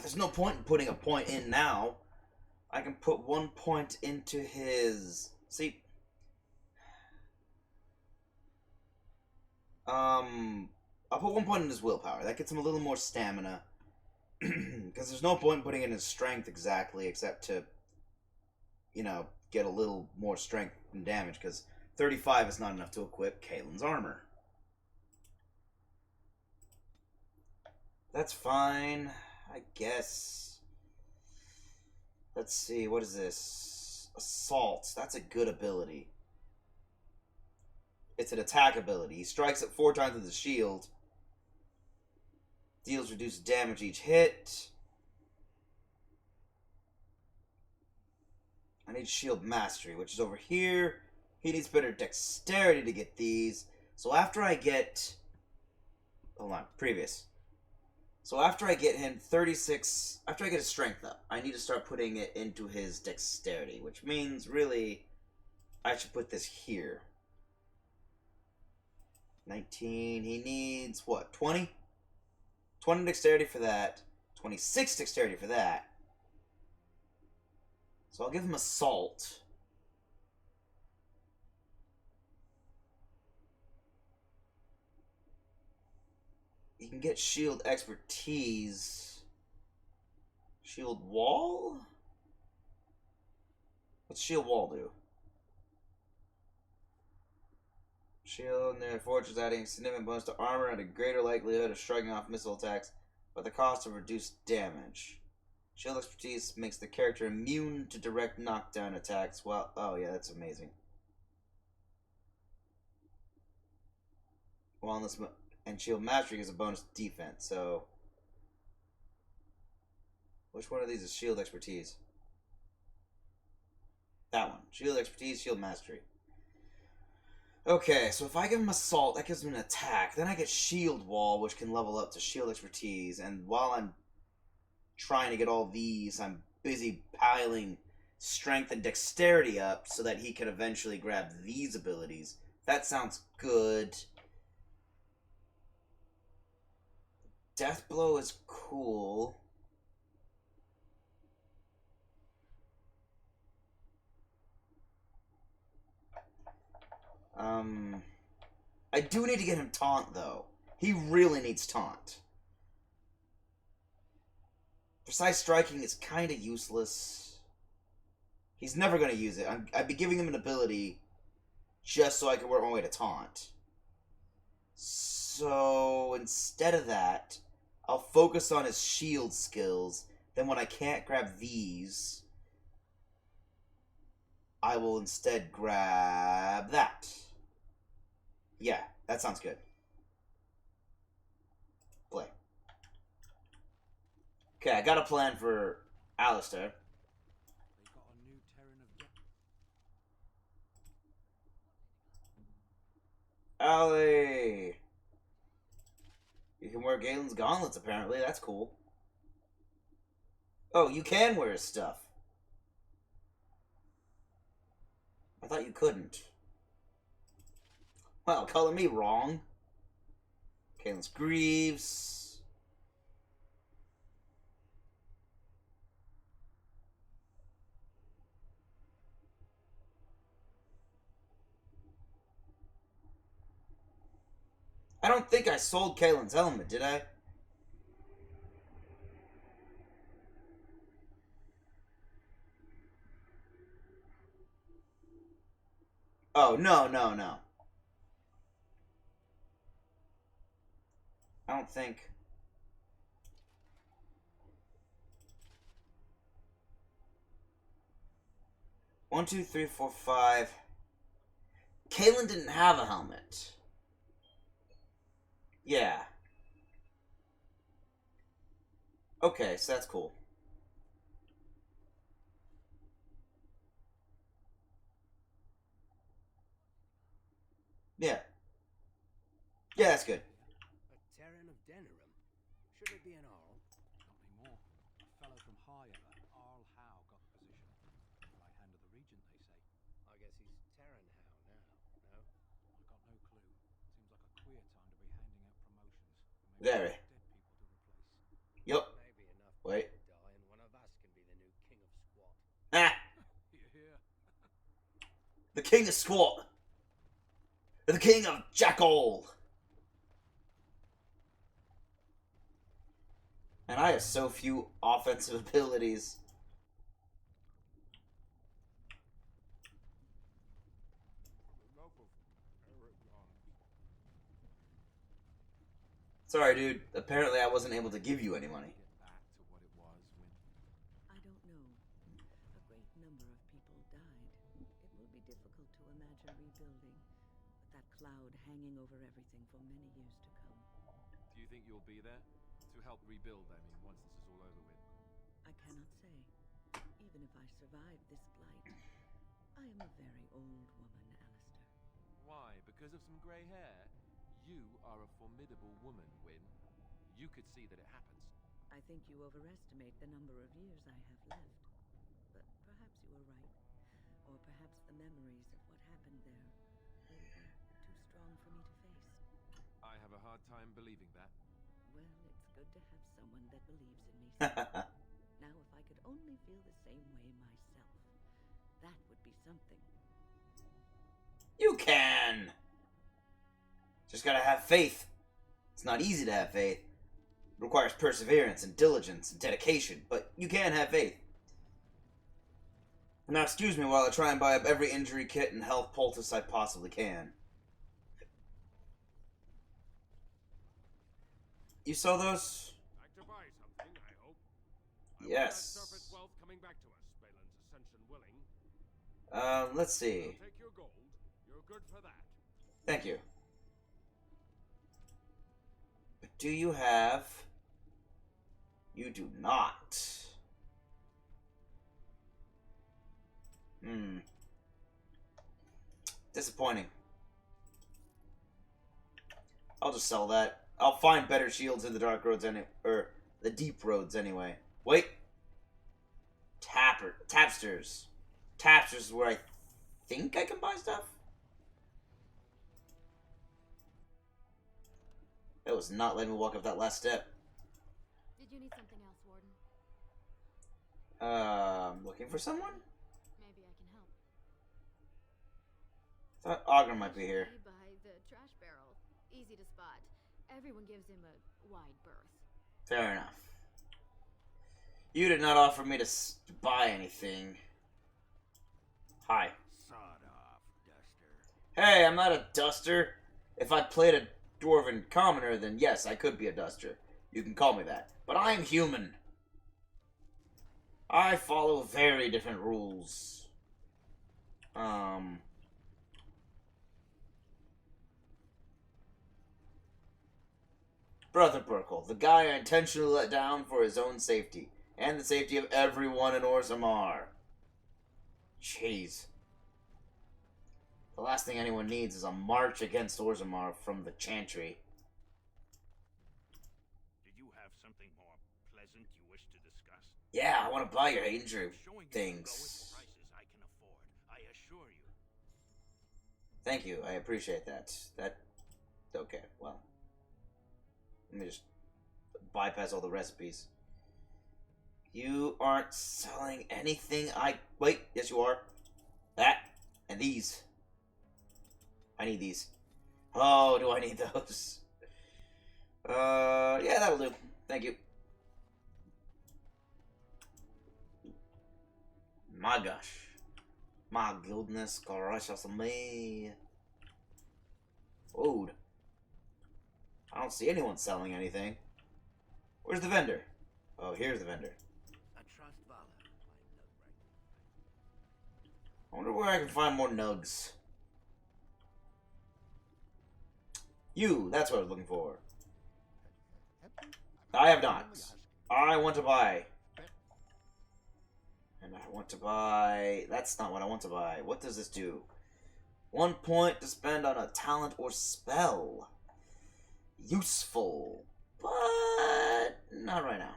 There's no point in putting a point in now. I can put 1 point into his... See? I'll put 1 point in his willpower. That gets him a little more stamina. Because there's no point in putting in his strength exactly, except to, you know, get a little more strength and damage, because 35 is not enough to equip Caitlin's armor. That's fine, I guess. Let's see, what is this? Assault. That's a good ability. It's an attack ability. He strikes it 4 times with his shield. Deals reduced damage each hit. I need shield mastery, which is over here. He needs better dexterity to get these. So after I get... Hold on, previous. So after I get him 36... After I get his strength up, I need to start putting it into his dexterity, which means, really, I should put this here. 19. He needs, what, 20? 20 dexterity for that. 26 dexterity for that. So I'll give him assault. He can get shield expertise. Shield wall? What's shield wall do? Shield near fortress, adding significant bonus to armor and a greater likelihood of shrugging off missile attacks, but the cost of reduced damage. Shield expertise makes the character immune to direct knockdown attacks. Well, oh yeah, that's amazing. Wellness and shield mastery is a bonus defense. So, which one of these is shield expertise? That one. Shield expertise, shield mastery. Okay, so if I give him assault, that gives him an attack. Then I get shield wall, which can level up to shield expertise. And while I'm trying to get all these, I'm busy piling strength and dexterity up so that he can eventually grab these abilities. That sounds good. Death blow is cool. I do need to get him taunt, though. He really needs taunt. Precise striking is kind of useless. He's never going to use it. I'd be giving him an ability just so I can work my way to taunt. So instead of that, I'll focus on his shield skills. Then when I can't grab these, I will instead grab that. Yeah, that sounds good. Play. Okay, I got a plan for Alistair. They got a new Terran of Allie! You can wear Galen's gauntlets, apparently. That's cool. Oh, you can wear his stuff. I thought you couldn't. Well, color me wrong. Galen's Greaves. I don't think I sold Kalen's helmet, did I? Oh, no. I don't think. One, two, three, four, five. Kalen didn't have a helmet. Yeah. Okay, so that's cool. Yeah. Yeah, that's good. A Terran of Denerim? Should it be an Arl? Not anymore. A fellow from Higher, Arl Howe, got the position. Right hand of the regent, they say. I guess he's Terran Howe now, no? I got no clue. Seems like a queer time to be handing out promotions. Maybe Very. dead people to replace. Yup. Maybe enough Wait. people die and one of us can be the new king of squat. Ah! You hear? The king of squat. The king of jackal. And I have so few offensive abilities. Sorry, dude. Apparently I wasn't able to give you any money. Get back to what it was when I don't know. A great number of people died. It will be difficult to imagine rebuilding, with that cloud hanging over everything for many years to come. Do you think you'll be there? To help rebuild, I mean, once this is all over with? I cannot say. Even if I survive this blight, I am a very old woman, Alistair. Why? Because of some grey hair? You are a formidable woman, Wynne. You could see that it happens. I think you overestimate the number of years I have left. But perhaps you are right. Or perhaps the memories of what happened there will be too strong for me to face. I have a hard time believing that. Well, it's good to have someone that believes in me. Now, if I could only feel the same way myself, that would be something. You can! Just gotta have faith. It's not easy to have faith. It requires perseverance and diligence and dedication, but you can have faith. Now excuse me while I try and buy up every injury kit and health poultice I possibly can. You saw those? Like to buy something, I hope. I Yes. want that surface wealth coming back to us, Balin's ascension willing. Let's see. I'll take your gold. You're good for that. Thank you. But do you have... You do not. Disappointing. I'll just sell that. I'll find better shields in the dark roads or the deep roads anyway. Wait. Tapsters. Tapsters is where I think I can buy stuff. That was not letting me walk up that last step. Did you need something else, Warden? Looking for someone? Maybe I can help. Thought Augur might be here. Usually by the trash barrel. Easy to spot. Everyone gives him a wide berth. Fair enough. You did not offer me to buy anything. Hi. Sod off, Duster. Hey, I'm not a duster. If I played a dwarven commoner, then yes, I could be a duster. You can call me that. But I'm human. I follow very different rules. Brother Burkle, the guy I intentionally let down for his own safety, and the safety of everyone in Orzammar. Jeez. The last thing anyone needs is a march against Orzammar from the Chantry. Did you have something more pleasant you wish to discuss? Yeah, I want to buy your Andrew Showing you the things. lowest prices I can afford, I assure you. Thank you, I appreciate that. Okay, well. Let me just bypass all the recipes. You aren't selling anything Wait, yes you are. That, and these. I need these. Oh, do I need those? Yeah, that'll do. Thank you. My gosh. My goodness gracious me. Food. I don't see anyone selling anything. Where's the vendor? Oh, here's the vendor. I trust Valor, my nug right. I wonder where I can find more nugs. You, that's what I was looking for. I have not. I want to buy. And I want to buy... That's not what I want to buy. What does this do? 1 point to spend on a talent or spell. Useful. But not right now.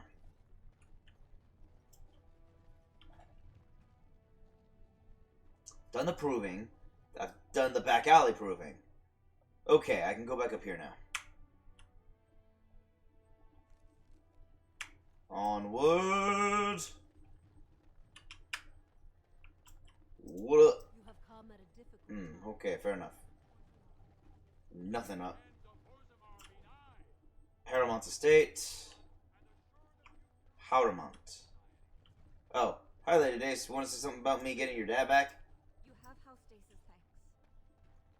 Done the proving. I've done the back alley proving. Okay, I can go back up here now. Onward. What up? You have come at a difficult time. Okay, fair enough. Nothing up. Paramount Estate. Howdermont. Oh, hi Lady Dace. Want to say something about me getting your dad back? You have house stasis, thanks.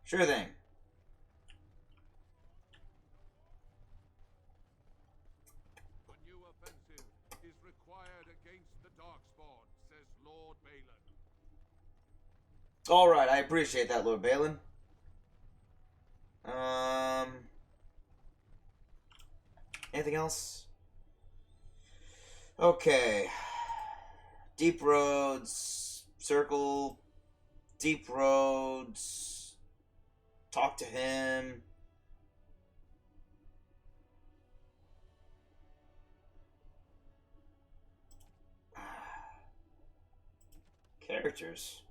Sure thing. A new offensive is required against the Darkspawn, says Lord Balin. Alright, I appreciate that, Lord Balin. Anything else? Okay. Deep roads. Circle. Deep roads. Talk to him. Characters.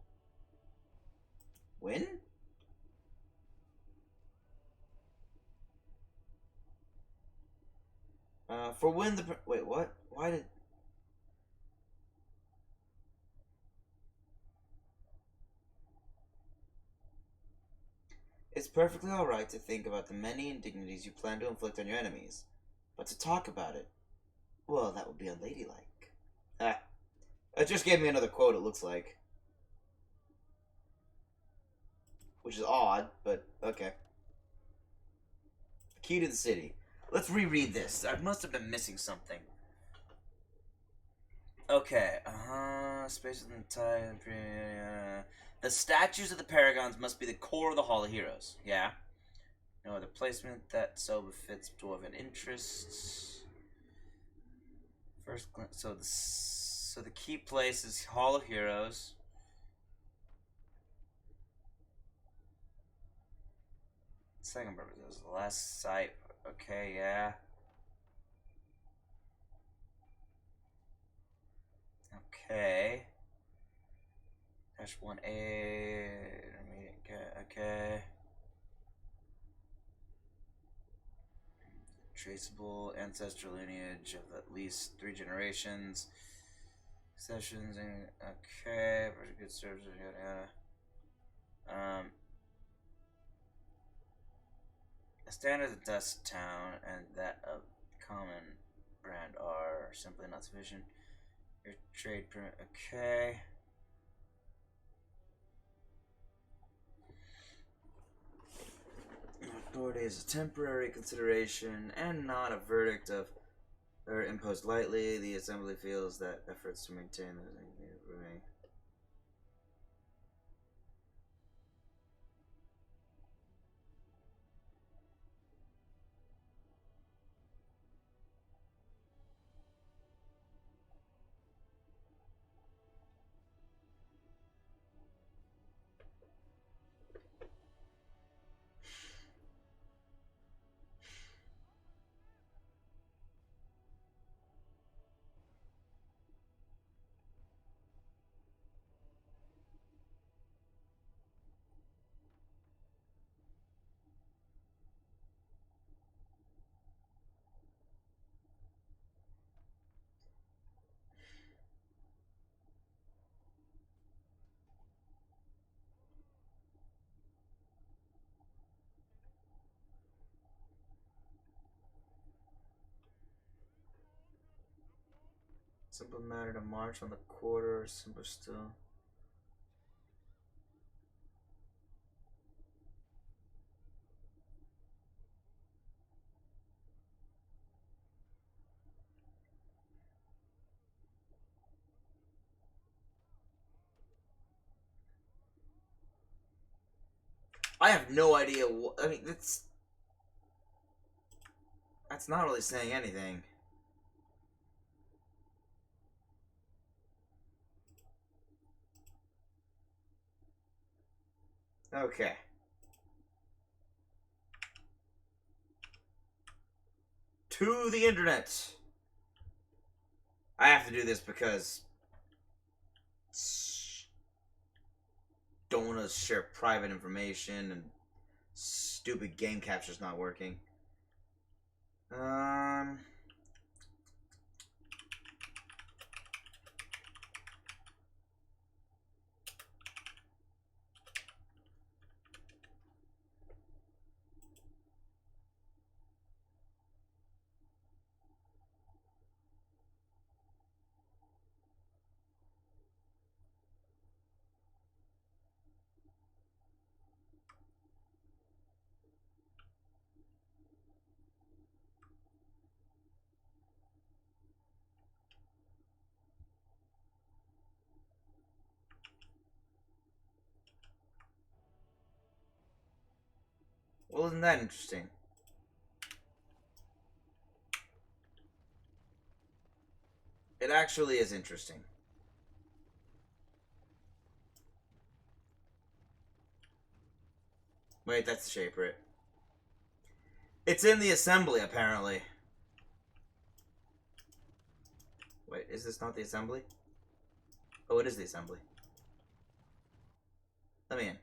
Win? For win the... Wait, what? Why did... It's perfectly alright to think about the many indignities you plan to inflict on your enemies. But to talk about it, well, that would be unladylike. Ah. It just gave me another quote, it looks like. Which is odd, but okay. Key to the city. Let's reread this. I must have been missing something. Okay. Space within time. The statues of the Paragons must be the core of the Hall of Heroes. Yeah. No other placement that so befits dwarven interests. First glance. So the key place is Hall of Heroes. Second purpose is the last site. Okay, yeah. Okay. Dash 1A. Okay. Traceable ancestral lineage of at least 3 generations. Sessions and okay. Very good services. Yada yada. Standards of Dust Town and that of Common Brand are simply not sufficient. Your trade permit, okay. Authority is a temporary consideration and not a verdict of or imposed lightly. The assembly feels that efforts to maintain the remain. Simple matter to march on the quarter, or simple still. I have no idea what. I mean, that's not really saying anything. Okay. To the internet. I have to do this because don't want to share private information and stupid game capture's not working. Well, isn't that interesting? It actually is interesting. Wait, that's the shape, right? It's in the assembly, apparently. Wait, is this not the assembly? Oh, it is the assembly. Let me in.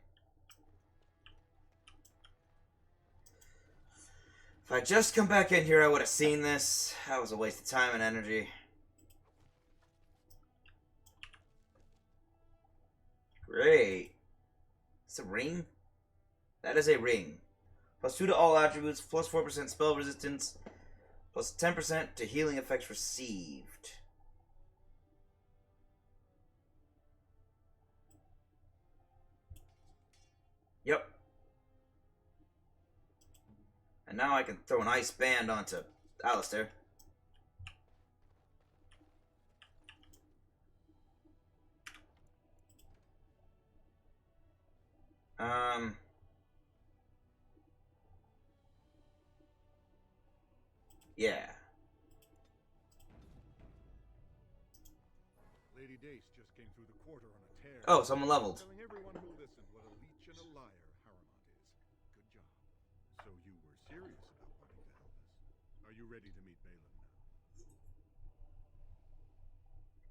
If I just come back in here, I would have seen this. That was a waste of time and energy. Great. It's a ring? That is a ring. Plus 2 to all attributes, plus 4% spell resistance, plus 10% to healing effects received. Yep. And now I can throw an ice band onto Alistair. Yeah. Lady Dace just came through the quarter on a tear. Oh, someone leveled. Telling everyone who listened what a leech and a liar Harriman is. Good job. So you were serious about wanting to help us. Are you ready to meet Balin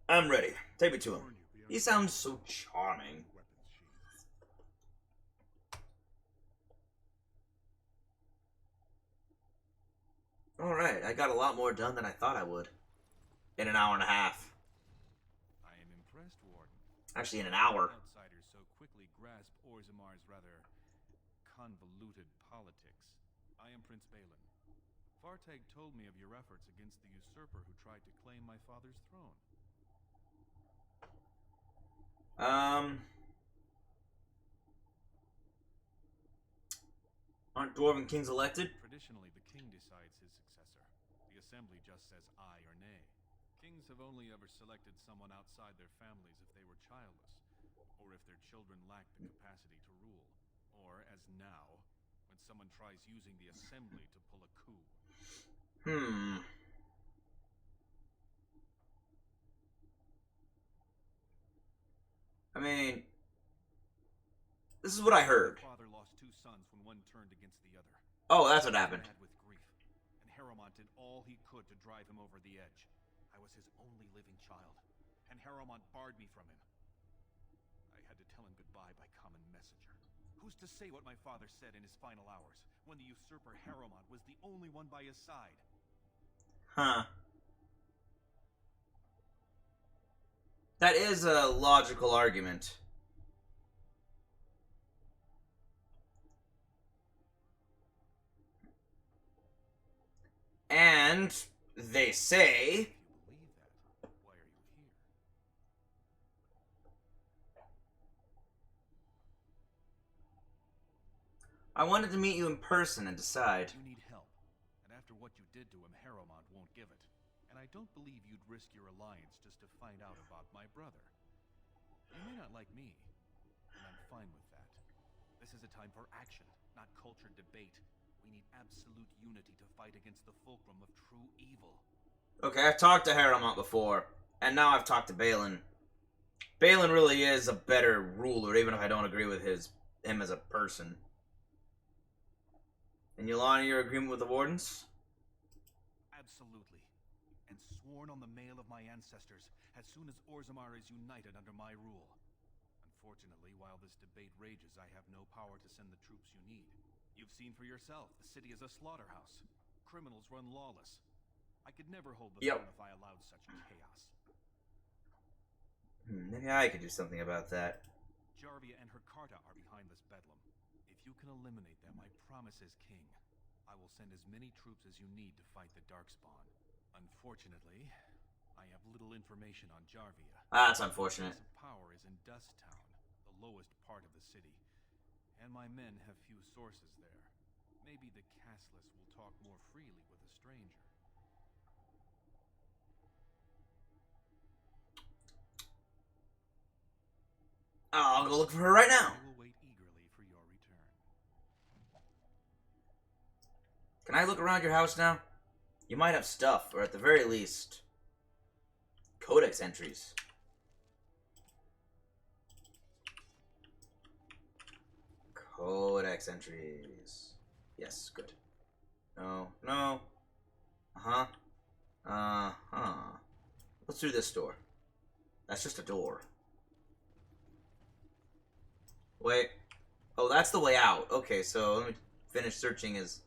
now? I'm ready. Take me to him. He sounds so charming. Alright, I got a lot more done than I thought I would. In an hour and a half. I am impressed, Warden. Actually, in an hour. Outsiders so quickly grasp Orzamar's rather convoluted politics. I am Prince Balin. Fartag told me of your efforts against the usurper who tried to claim my father's throne. Aren't Dwarven kings elected? Traditionally, the king decides his successor. The assembly just says aye or nay. Kings have only ever selected someone outside their families if they were childless, or if their children lacked the capacity to rule, or, as now, when someone tries using the assembly to pull a coup. I mean, this is what I heard. My father lost 2 sons when one turned against the other. Oh, that's what happened. Mad with grief, and Harrowmont did all he could to drive him over the edge. I was his only living child, and Harrowmont barred me from him. I had to tell him goodbye by common messenger. Who's to say what my father said in his final hours, when the usurper Harrowmont was the only one by his side? Huh. That is a logical argument. And they say... If you believe that, why are you here? I wanted to meet you in person and decide. You need help, and after what you did to him, Harrowmont won't give it. And I don't believe you'd risk your alliance just to find out about my brother. You may not like me, and I'm fine with that. This is a time for action, not cultured debate. We need absolute unity to fight against the fulcrum of true evil. Okay, I've talked to Harrowmont before, and now I've talked to Balin. Balin really is a better ruler, even if I don't agree with him as a person. And you'll honor your agreement with the Wardens? Absolutely. And sworn on the mail of my ancestors, as soon as Orzammar is united under my rule. Unfortunately, while this debate rages, I have no power to send the troops you need. You've seen for yourself, the city is a slaughterhouse. Criminals run lawless. I could never hold the throne if I allowed such chaos. Maybe I could do something about that. Jarvia and her Carta are behind this bedlam. If you can eliminate them, I promise as king, I will send as many troops as you need to fight the Darkspawn. Unfortunately, I have little information on Jarvia. That's unfortunate. The power is in Dust Town, the lowest part of the city, and my men have few sources there. Maybe the castless will talk more freely with a stranger. I'll go look for her right now. I will wait eagerly for your return. Can I look around your house now? You might have stuff, or at the very least, codex entries. Codex entries. Yes, good. No, no. Uh-huh. Uh-huh. Let's do this door. That's just a door. Wait. Oh, that's the way out. Okay, so let me finish searching his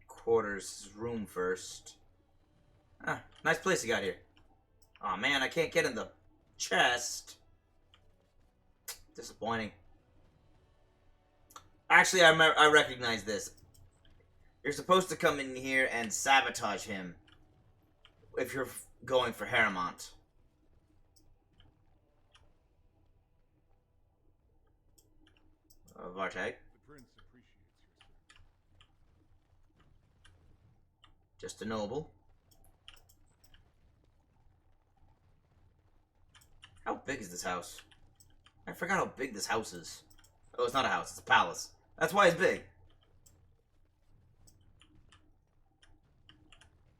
quarters, room first. Ah, nice place you got here. Aw, man, I can't get in the chest. Disappointing. Actually, I recognize this. You're supposed to come in here and sabotage him if you're going for Harrowmont. Vartag. The prince appreciates your service. Just a noble. How big is this house? I forgot how big this house is. Oh, it's not a house, it's a palace. That's why it's big.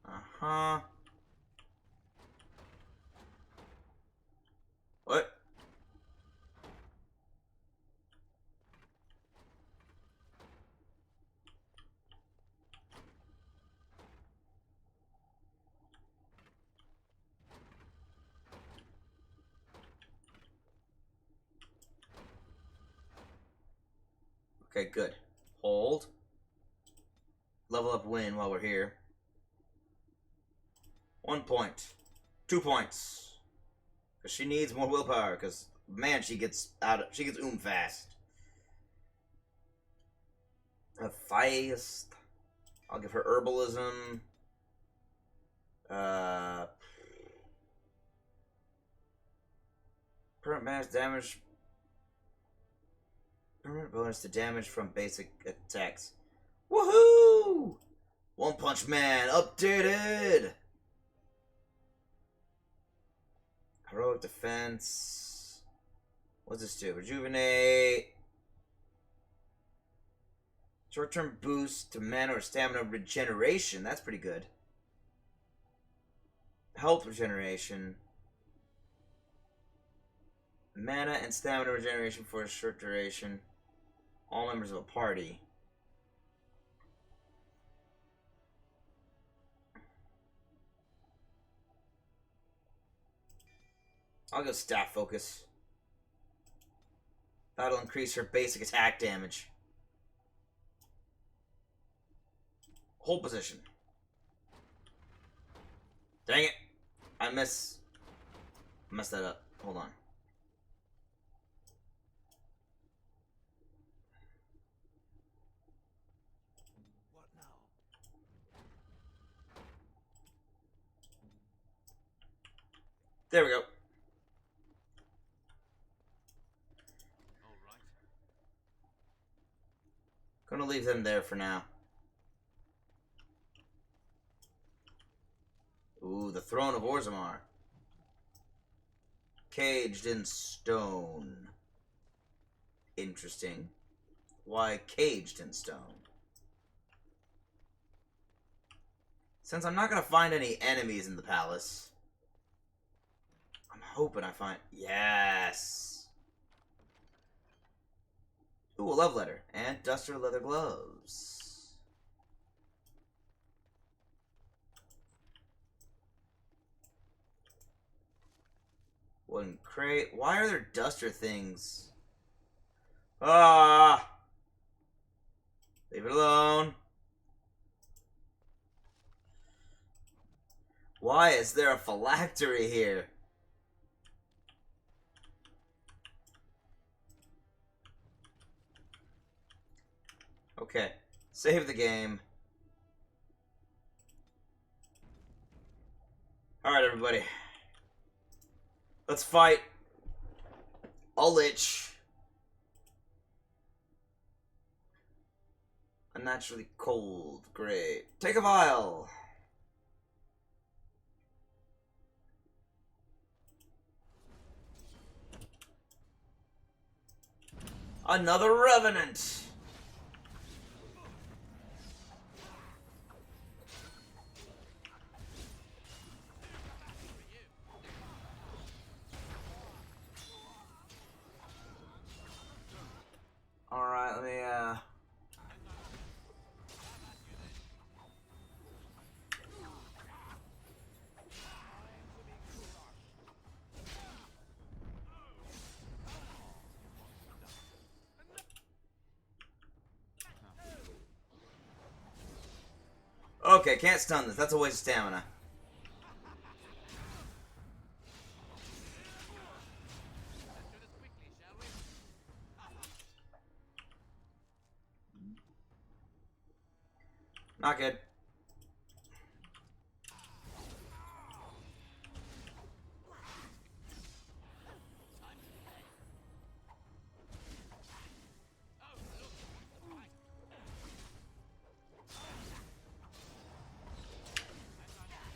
Uh-huh. What? Okay, good. Hold. Level up win while we're here. 1 point. 2 points. Because she needs more willpower, because, man, she gets fast. A Feist. I'll give her herbalism. Permanent damage. Permanent bonus to damage from basic attacks. Woohoo! One Punch Man updated. Heroic defense. What's this do? Rejuvenate. Short-term boost to mana or stamina regeneration. That's pretty good. Health regeneration. Mana and stamina regeneration for a short duration. All members of a party. I'll go staff focus. That'll increase her basic attack damage. Hold position. Dang it. I messed that up. Hold on. What now? There we go. All right. Gonna leave them there for now. Ooh, the Throne of Orzammar. Caged in stone. Interesting. Why caged in stone? Since I'm not gonna find any enemies in the palace, I'm hoping I find... Yes! Ooh, a love letter. And duster leather gloves. One crate. Why are there duster things? Ah! Leave it alone. Why is there a phylactery here? Okay. Save the game. Alright, everybody. Let's fight a lich. Unnaturally cold. Great. Take a vial. Another revenant. Alright, let me, Okay, can't stun this. That's a waste of stamina. Not good.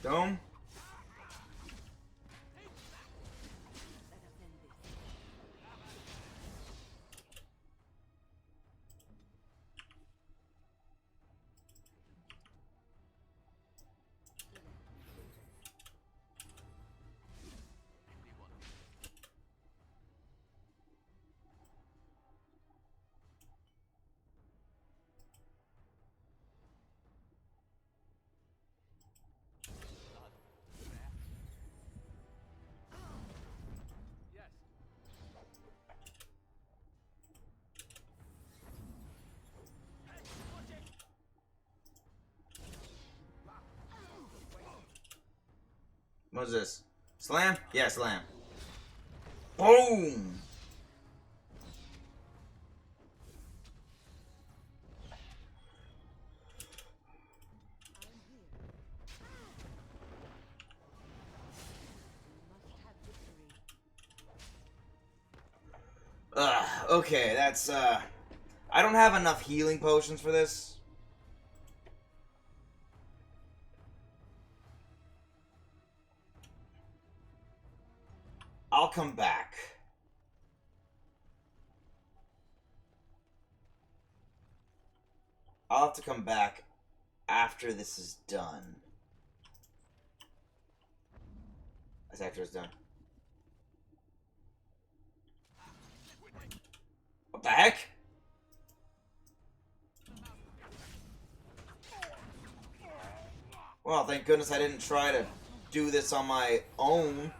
Dome. What's this? Slam? Yeah, slam. Boom! Okay, that's, I don't have enough healing potions for this. I'll come back. I'll have to come back after this is done. That's after it's done. What the heck? Well, thank goodness I didn't try to do this on my own.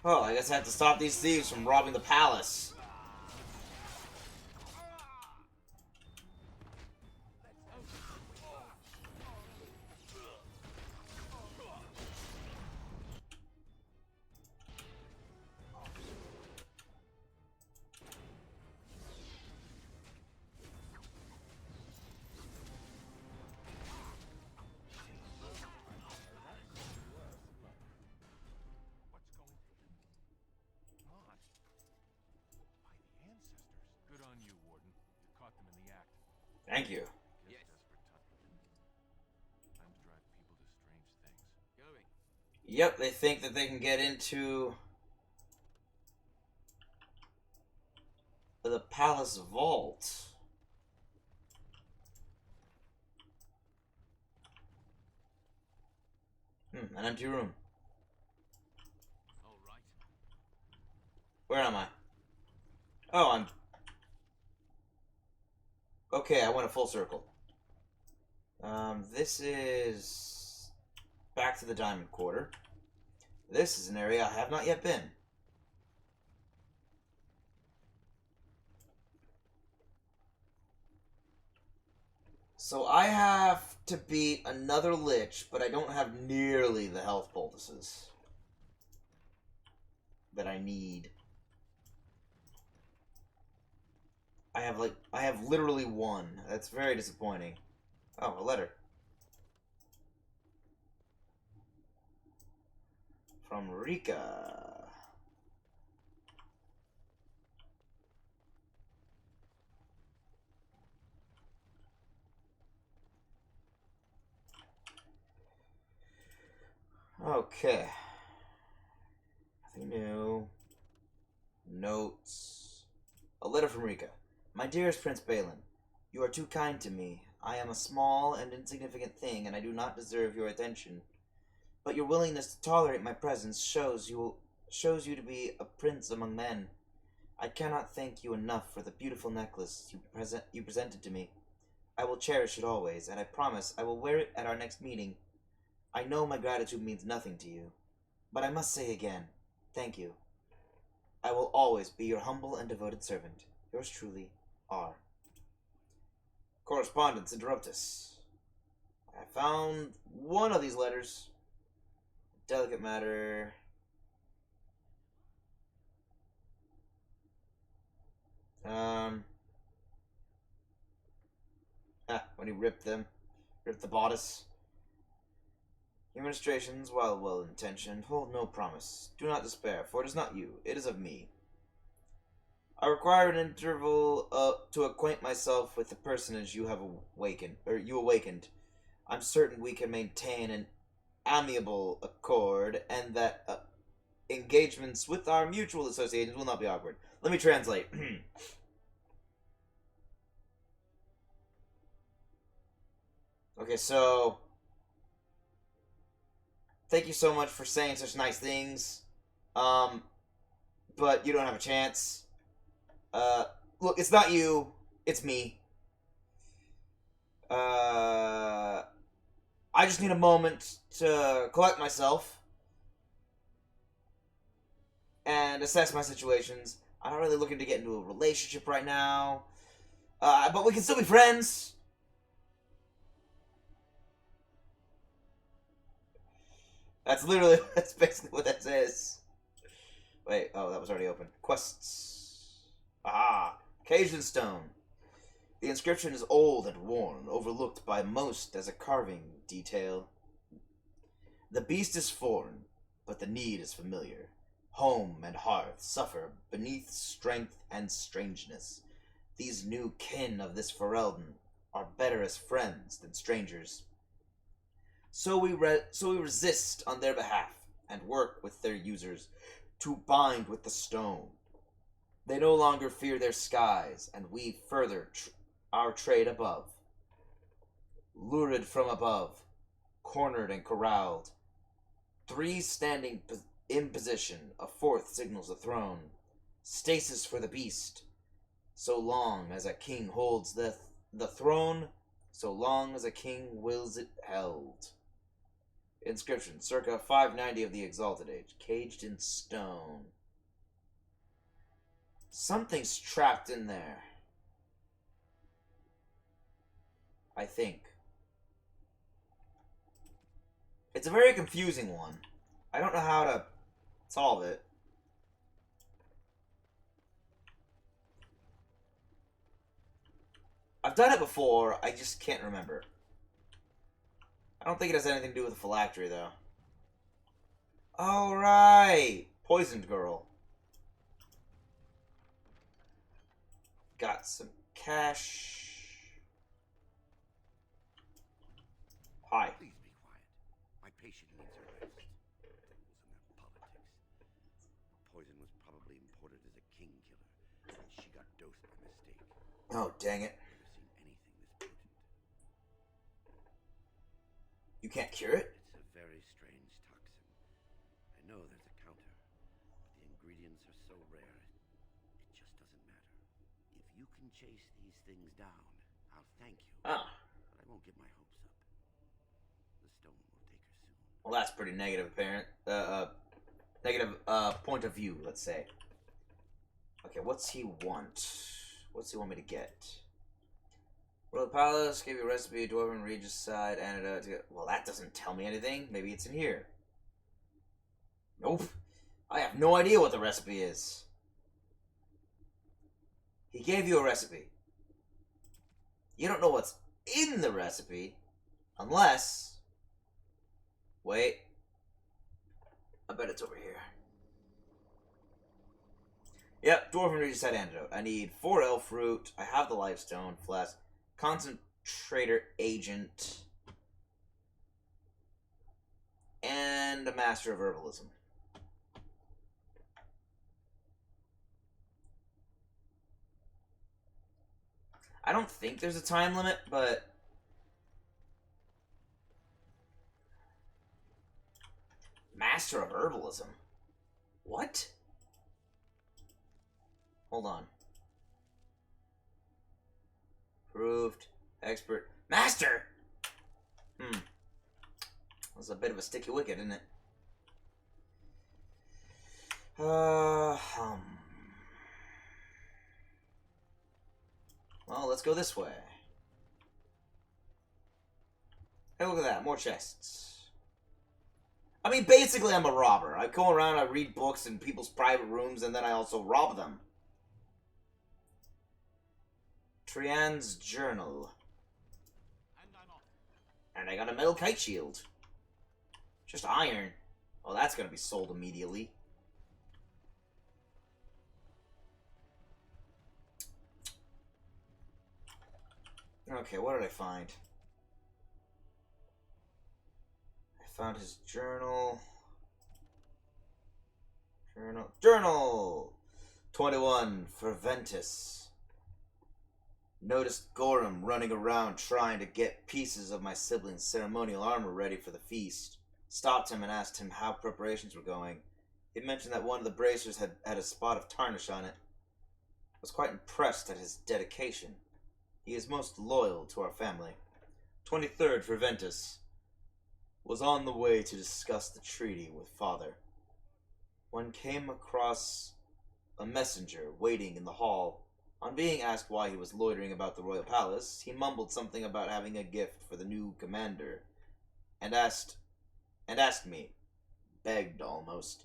Well, I guess I have to stop these thieves from robbing the palace. Good on you, Warden. You caught them in the act. Thank you. Yes. Time to drive people to strange things. Going. Yep, they think that they can get into the palace vault. An empty room. All right. Where am I? Oh, I'm... Okay, I went a full circle. This is... back to the Diamond Quarter. This is an area I have not yet been. So I have to beat another Lich, but I don't have nearly the health poultices that I need. I have literally one. That's very disappointing. Oh, a letter. From Rika. Okay. Nothing new. Notes. A letter from Rika. My dearest Prince Balin, you are too kind to me. I am a small and insignificant thing, and I do not deserve your attention. But your willingness to tolerate my presence shows you to be a prince among men. I cannot thank you enough for the beautiful necklace you presented to me. I will cherish it always, and I promise I will wear it at our next meeting. I know my gratitude means nothing to you, but I must say again, thank you. I will always be your humble and devoted servant. Yours truly, R. Correspondence Interruptus. I found one of these letters. Delicate matter. When he ripped the bodice. Your ministrations, while well-intentioned, hold no promise. Do not despair, for it is not you, it is of me. I require an interval to acquaint myself with the personage you awakened. I'm certain we can maintain an amiable accord, and that engagements with our mutual associations will not be awkward. Let me translate. Okay, so... Thank you so much for saying such nice things. But you don't have a chance. Look, it's not you. It's me. I just need a moment to collect myself and assess my situations. I'm not really looking to get into a relationship right now. But we can still be friends. That's basically what that says. Wait, oh, that was already open. Quests. Ah, Cajun Stone. The inscription is old and worn, overlooked by most as a carving detail. The beast is foreign, but the need is familiar. Home and hearth suffer beneath strength and strangeness. These new kin of this Ferelden are better as friends than strangers. So we resist on their behalf and work with their users to bind with the stone. They no longer fear their skies, and we further our trade above. Lured from above, cornered and corralled, three standing in position, a fourth signals the throne. Stasis for the beast. So long as a king holds the throne, so long as a king wills it held. Inscription, circa 590 of the Exalted Age, caged in stone. Something's trapped in there. I think. It's a very confusing one. I don't know how to solve it. I've done it before, I just can't remember. I don't think it has anything to do with the phylactery, though. Alright! Poisoned girl. Got some cash. Hi. Please be quiet. My patient needs a rest. Devils and their politics. Poison was probably imported as a king killer, and she got dosed by mistake. Oh, dang it. Never seen anything this potent. You can't cure it? It's a very strange toxin. I know there's a counter, but the ingredients are so rare, it just doesn't matter. If you can chase these things down, I'll thank you. Ah. But I won't get my hopes up. The stone will take her soon. Well, that's pretty negative, negative point of view, let's say. Okay, what's he want? What's he want me to get? Royal Palace, gave you a recipe, Dwarven Regicide, antidote to get... Well, that doesn't tell me anything. Maybe it's in here. Nope. I have no idea what the recipe is. He gave you a recipe. You don't know what's in the recipe, unless... Wait. I bet it's over here. Yep, Dwarven Regicide Antidote. I need 4 elf root. I have the lifestone, flask, concentrator agent, and a master of herbalism. I don't think there's a time limit, but... Master of herbalism? What? Hold on. Proved. Expert. Master! That's a bit of a sticky wicket, isn't it? Well, let's go this way. Hey, look at that. More chests. I mean, basically, I'm a robber. I go around, I read books in people's private rooms, and then I also rob them. Trian's journal. And I got a metal kite shield. Just iron. Oh, that's gonna be sold immediately. Okay, what did I find? I found his journal. Journal! 21, Ferventus. Noticed Gorham running around trying to get pieces of my sibling's ceremonial armor ready for the feast. Stopped him and asked him how preparations were going. He mentioned that one of the bracers had a spot of tarnish on it. I was quite impressed at his dedication. He is most loyal to our family. 23rd Ferventus was on the way to discuss the treaty with father. One came across a messenger waiting in the hall. On being asked why he was loitering about the royal palace, he mumbled something about having a gift for the new commander, and asked me, begged almost,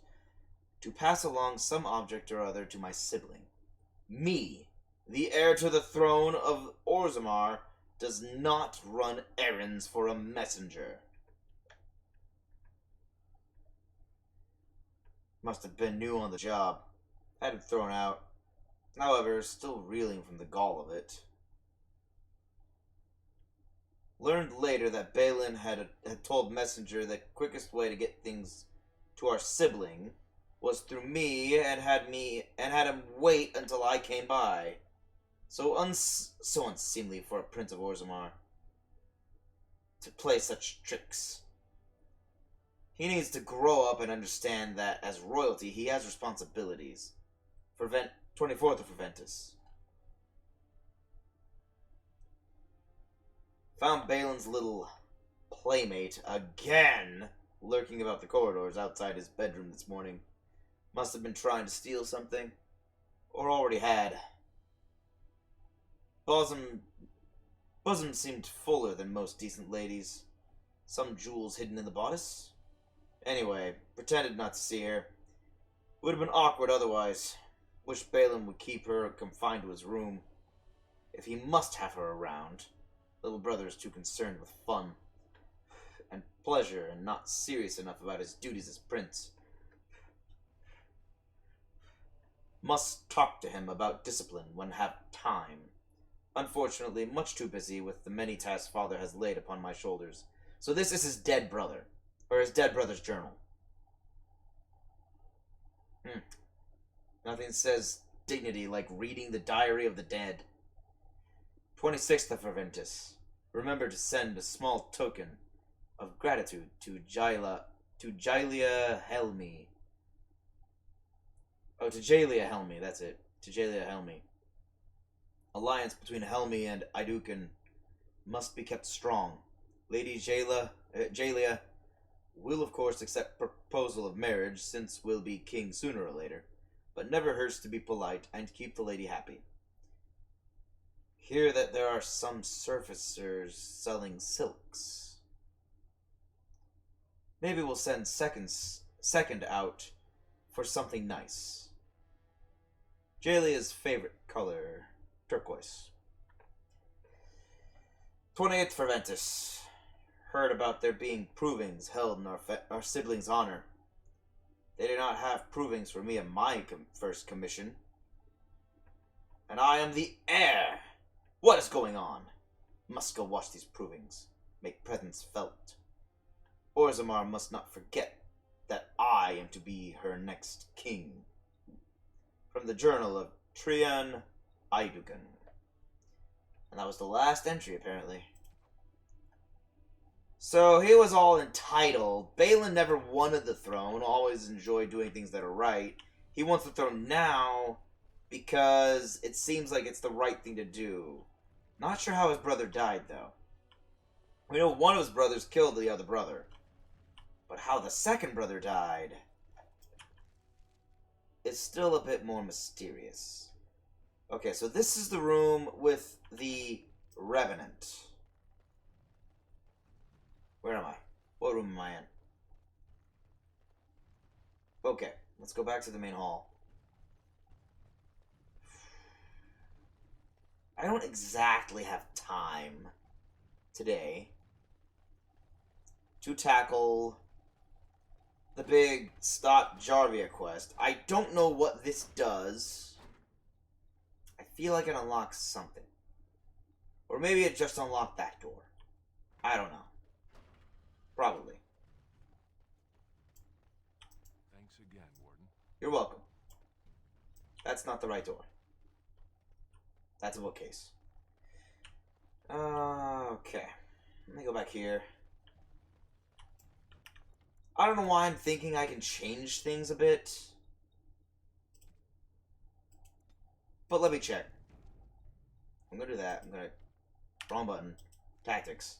to pass along some object or other to my sibling. Me, the heir to the throne of Orzammar, does not run errands for a messenger. Must have been new on the job. Had him thrown out. However, still reeling from the gall of it. Learned later that Balin had told Messenger the quickest way to get things to our sibling was through me, and had him wait until I came by. So unseemly for a Prince of Orzammar to play such tricks. He needs to grow up and understand that as royalty he has responsibilities. 24th of Ferventus. Found Balin's little playmate again lurking about the corridors outside his bedroom this morning. Must have been trying to steal something, or already had. Bosom seemed fuller than most decent ladies. Some jewels hidden in the bodice. Anyway, pretended not to see her. Would have been awkward otherwise. Wish Balin would keep her confined to his room. If he must have her around. Little brother is too concerned with fun and pleasure and not serious enough about his duties as prince. Must talk to him about discipline when have time. Unfortunately, much too busy with the many tasks father has laid upon my shoulders. So this is his dead brother. Or his dead brother's journal. Nothing says dignity like reading the diary of the dead. 26th of Ferventus. Remember to send a small token of gratitude to Jaelia Helmi. Oh, to Jaelia Helmi, that's it. To Jaelia Helmi. Alliance between Helmi and Iduken must be kept strong. Lady Jaelia will of course accept proposal of marriage, since will be king sooner or later, but never hurts to be polite and keep the lady happy. Hear that there are some surfacers selling silks. Maybe we'll send second out for something nice. Jaelia's favorite color, turquoise. 28th Ferventus. Heard about there being provings held in our siblings' honor. They did not have provings for me in my first commission. And I am the heir! What is going on? Must go watch these provings. Make presence felt. Orzammar must not forget that I am to be her next king. From the journal of Trian Iduken. And that was the last entry, apparently. So he was all entitled. Balin never wanted the throne, always enjoyed doing things that are right. He wants the throne now because it seems like it's the right thing to do. Not sure how his brother died, though. We know one of his brothers killed the other brother. But how the second brother died is still a bit more mysterious. Okay, so this is the room with the Revenant. Where am I? What room am I in? Okay, let's go back to the main hall. I don't exactly have time today to tackle the big Stop Jarvia quest. I don't know what this does. I feel like it unlocks something. Or maybe it just unlocked that door. I don't know. Probably. Thanks again, Warden. You're welcome. That's not the right door. That's a bookcase. Okay. Let me go back here. I don't know why I'm thinking I can change things a bit. But let me check. I'm gonna do that. I'm gonna... Wrong button. Tactics.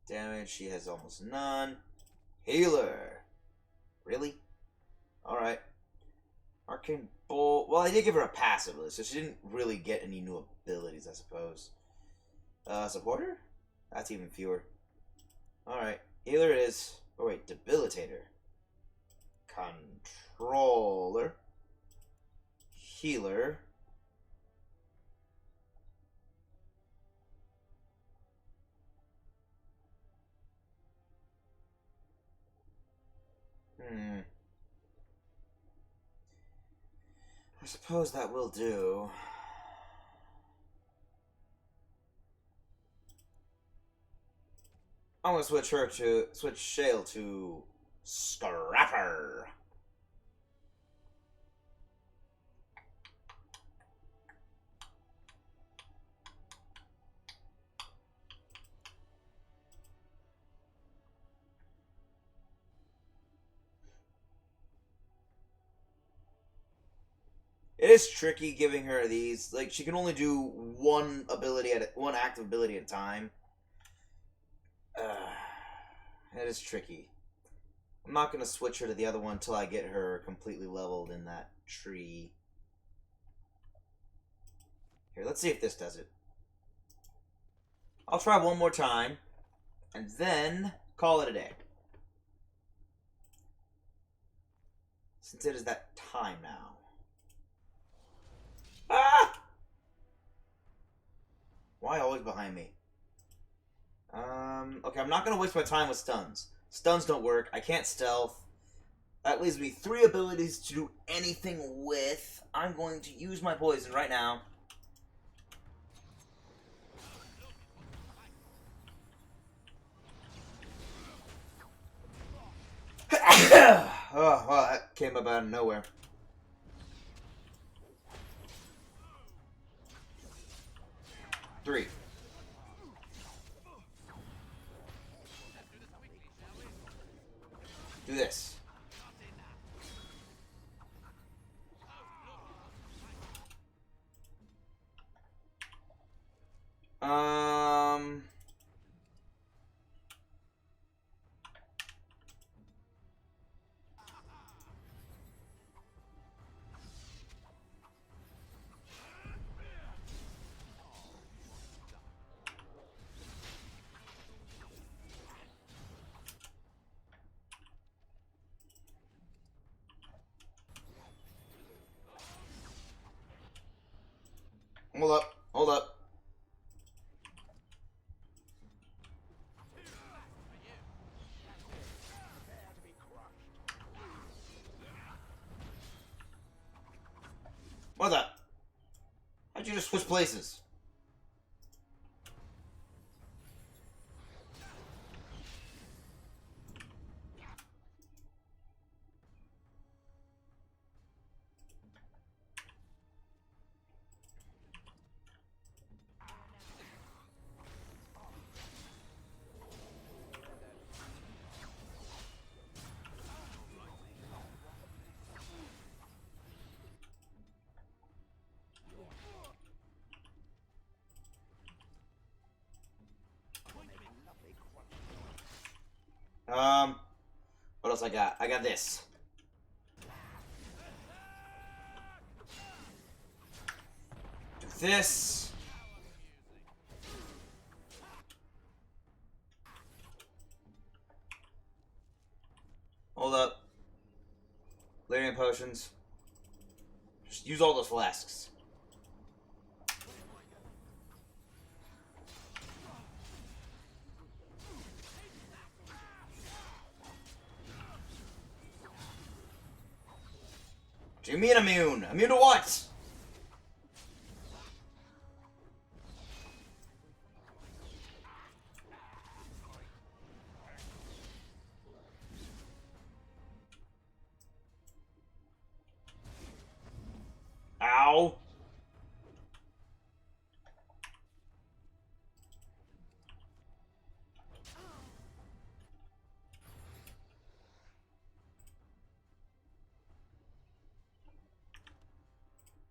Damage, she has almost none. Healer. Really? Alright. Arcane Bolt. Well, I did give her a passive list, so she didn't really get any new abilities, I suppose. Supporter? That's even fewer. Alright. Healer it is. Oh, wait. Debilitator. Controller. Healer. I suppose that will do. I'm gonna switch Shale to Scrapper. It is tricky giving her these. Like, she can only do one active ability at a time. It is tricky. I'm not gonna switch her to the other one until I get her completely leveled in that tree. Here, let's see if this does it. I'll try one more time, and then call it a day. Since it is that time now. Ah! Why always behind me? Okay, I'm not gonna waste my time with stuns. Stuns don't work. I can't stealth. That leaves me 3 abilities to do anything with. I'm going to use my poison right now. Oh, well, that came up out of nowhere. Three. Do this. Hold up. Hold up. What the? How'd you just switch places? What else I got? I got this. Do this. Hold up. Lyrium potions. Just use all those flasks. What do you mean immune? Immune to what? Ow.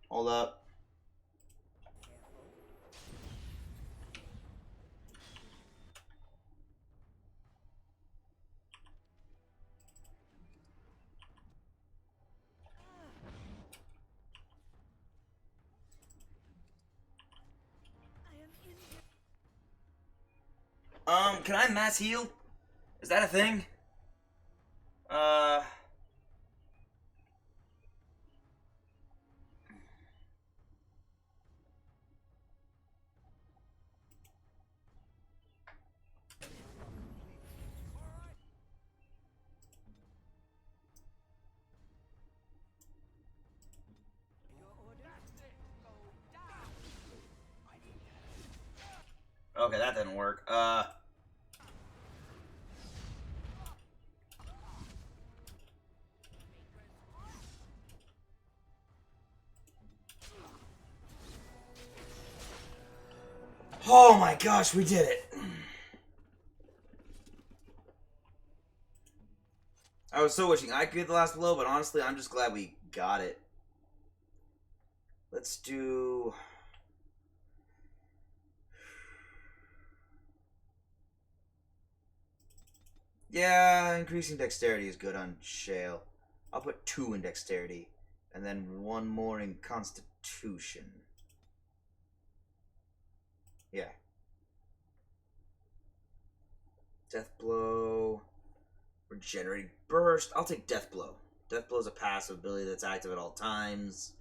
Hold up. Can I mass heal? Is that a thing? Okay, that didn't work. Oh my gosh, we did it. I was so wishing I could get the last blow, but honestly, I'm just glad we got it. Let's do... Yeah, increasing dexterity is good on Shale. I'll put 2 in dexterity, and then 1 more in constitution. Yeah. Death Blow. Regenerating Burst. I'll take Death Blow. Death Blow is a passive ability that's active at all times.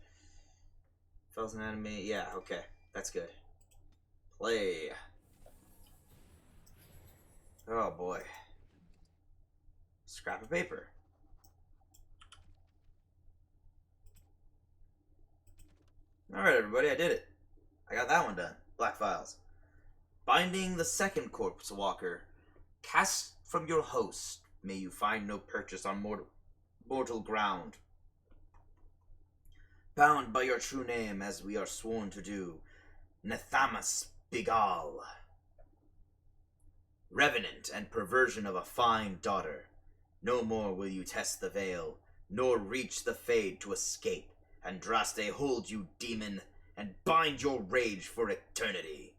Fells an enemy. Yeah, okay. That's good. Play. Oh boy. Scrap of paper. Alright, everybody, I did it. I got that one done. Black Files. Binding the second Corpse Walker. Cast from your host. May you find no purchase on mortal ground. Bound by your true name, as we are sworn to do. Nethamas Bigal. Revenant and perversion of a fine daughter. No more will you test the veil, nor reach the fade to escape. Andraste hold you, demon, and bind your rage for eternity.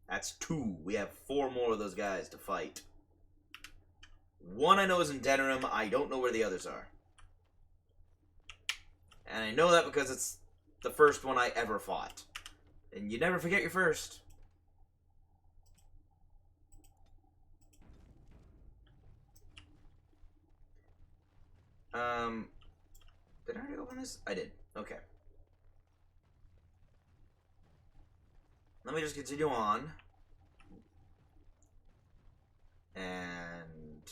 That's 2. We have 4 more of those guys to fight. 1 I know is in Denerim. I don't know where the others are. And I know that because it's the first one I ever fought. And you never forget your first. Did I already open this? I did. Okay. Let me just continue on. And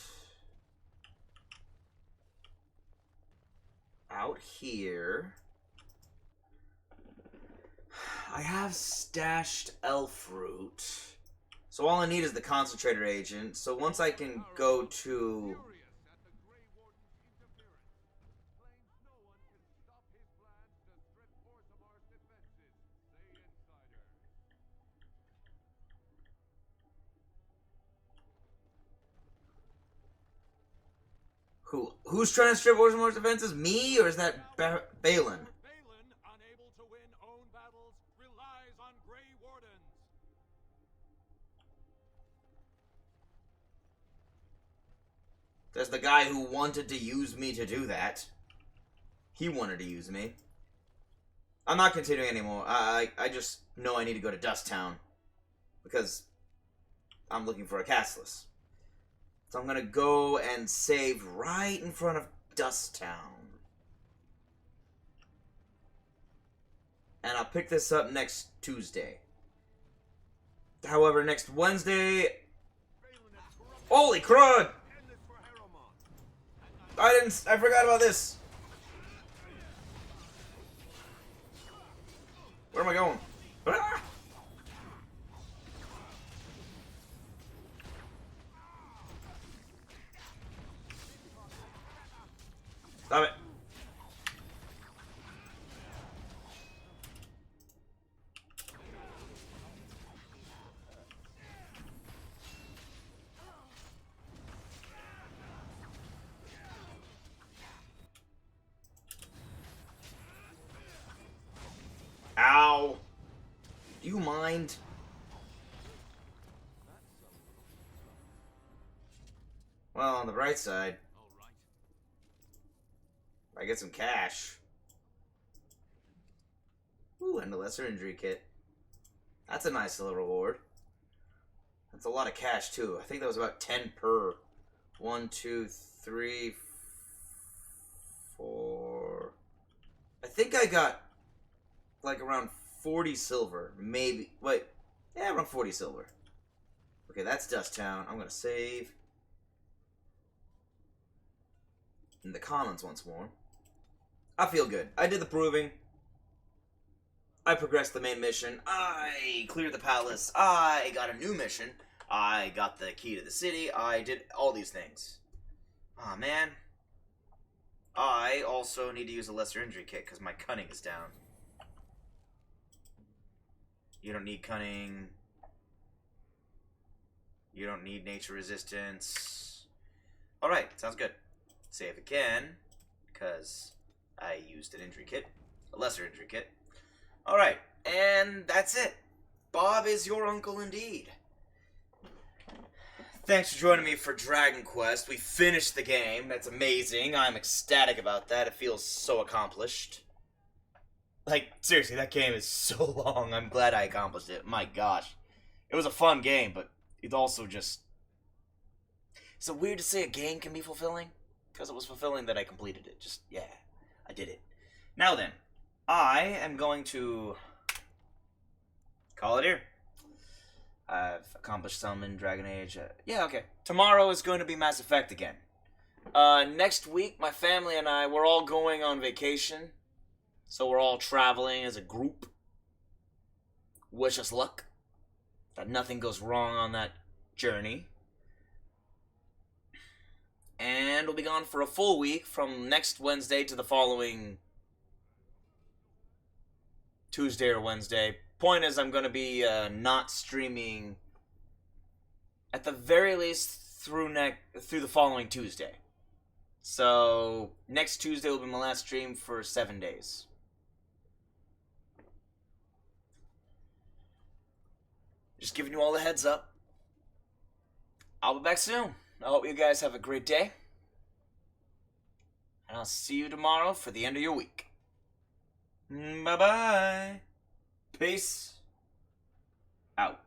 out here, I have stashed elf root. So all I need is the concentrator agent. So once I can go to... Who's trying to strip Orzamar's defenses? Me, or is that Balin? Balin, unable to win own battles, relies on Grey Wardens. There's the guy who wanted to use me to do that. He wanted to use me. I'm not continuing anymore. I just know I need to go to Dusttown. Because I'm looking for a castless. So I'm gonna go and save right in front of Dusttown. And I'll pick this up next Tuesday. However, next Wednesday... Holy crud! I forgot about this. Where am I going? Ah! Stop it. Ow. Do you mind? Well, on the bright side, I get some cash. Ooh, and a lesser injury kit. That's a nice little reward. That's a lot of cash, too. I think that was about 10 per. 1, 2, 3, 4. I think I got like around 40 silver. Maybe. Wait. Yeah, around 40 silver. Okay, that's Dusttown. I'm going to save. In the commons once more. I feel good. I did the proving. I progressed the main mission. I cleared the palace. I got a new mission. I got the key to the city. I did all these things. Aw, man. I also need to use a lesser injury kit because my cunning is down. You don't need cunning. You don't need nature resistance. Alright, sounds good. Save again, because I used an injury kit. A lesser injury kit. Alright, and that's it. Bob is your uncle indeed. Thanks for joining me for Dragon Quest. We finished the game. That's amazing. I'm ecstatic about that. It feels so accomplished. Like, seriously, that game is so long. I'm glad I accomplished it. My gosh. It was a fun game, but it's also just... Is it weird to say a game can be fulfilling? Because it was fulfilling that I completed it. Just, yeah, I did it. Now then, I am going to call it here. I've accomplished some in Dragon Age. Yeah, okay. Tomorrow is going to be Mass Effect again. Next week, my family and I, we're all going on vacation. So we're all traveling as a group. Wish us luck. That nothing goes wrong on that journey. And we'll be gone for a full week from next Wednesday to the following Tuesday or Wednesday. Point is, I'm going to be not streaming at the very least through the following Tuesday. So next Tuesday will be my last stream for 7 days. Just giving you all the heads up. I'll be back soon. I hope you guys have a great day. And I'll see you tomorrow for the end of your week. Bye-bye. Peace out.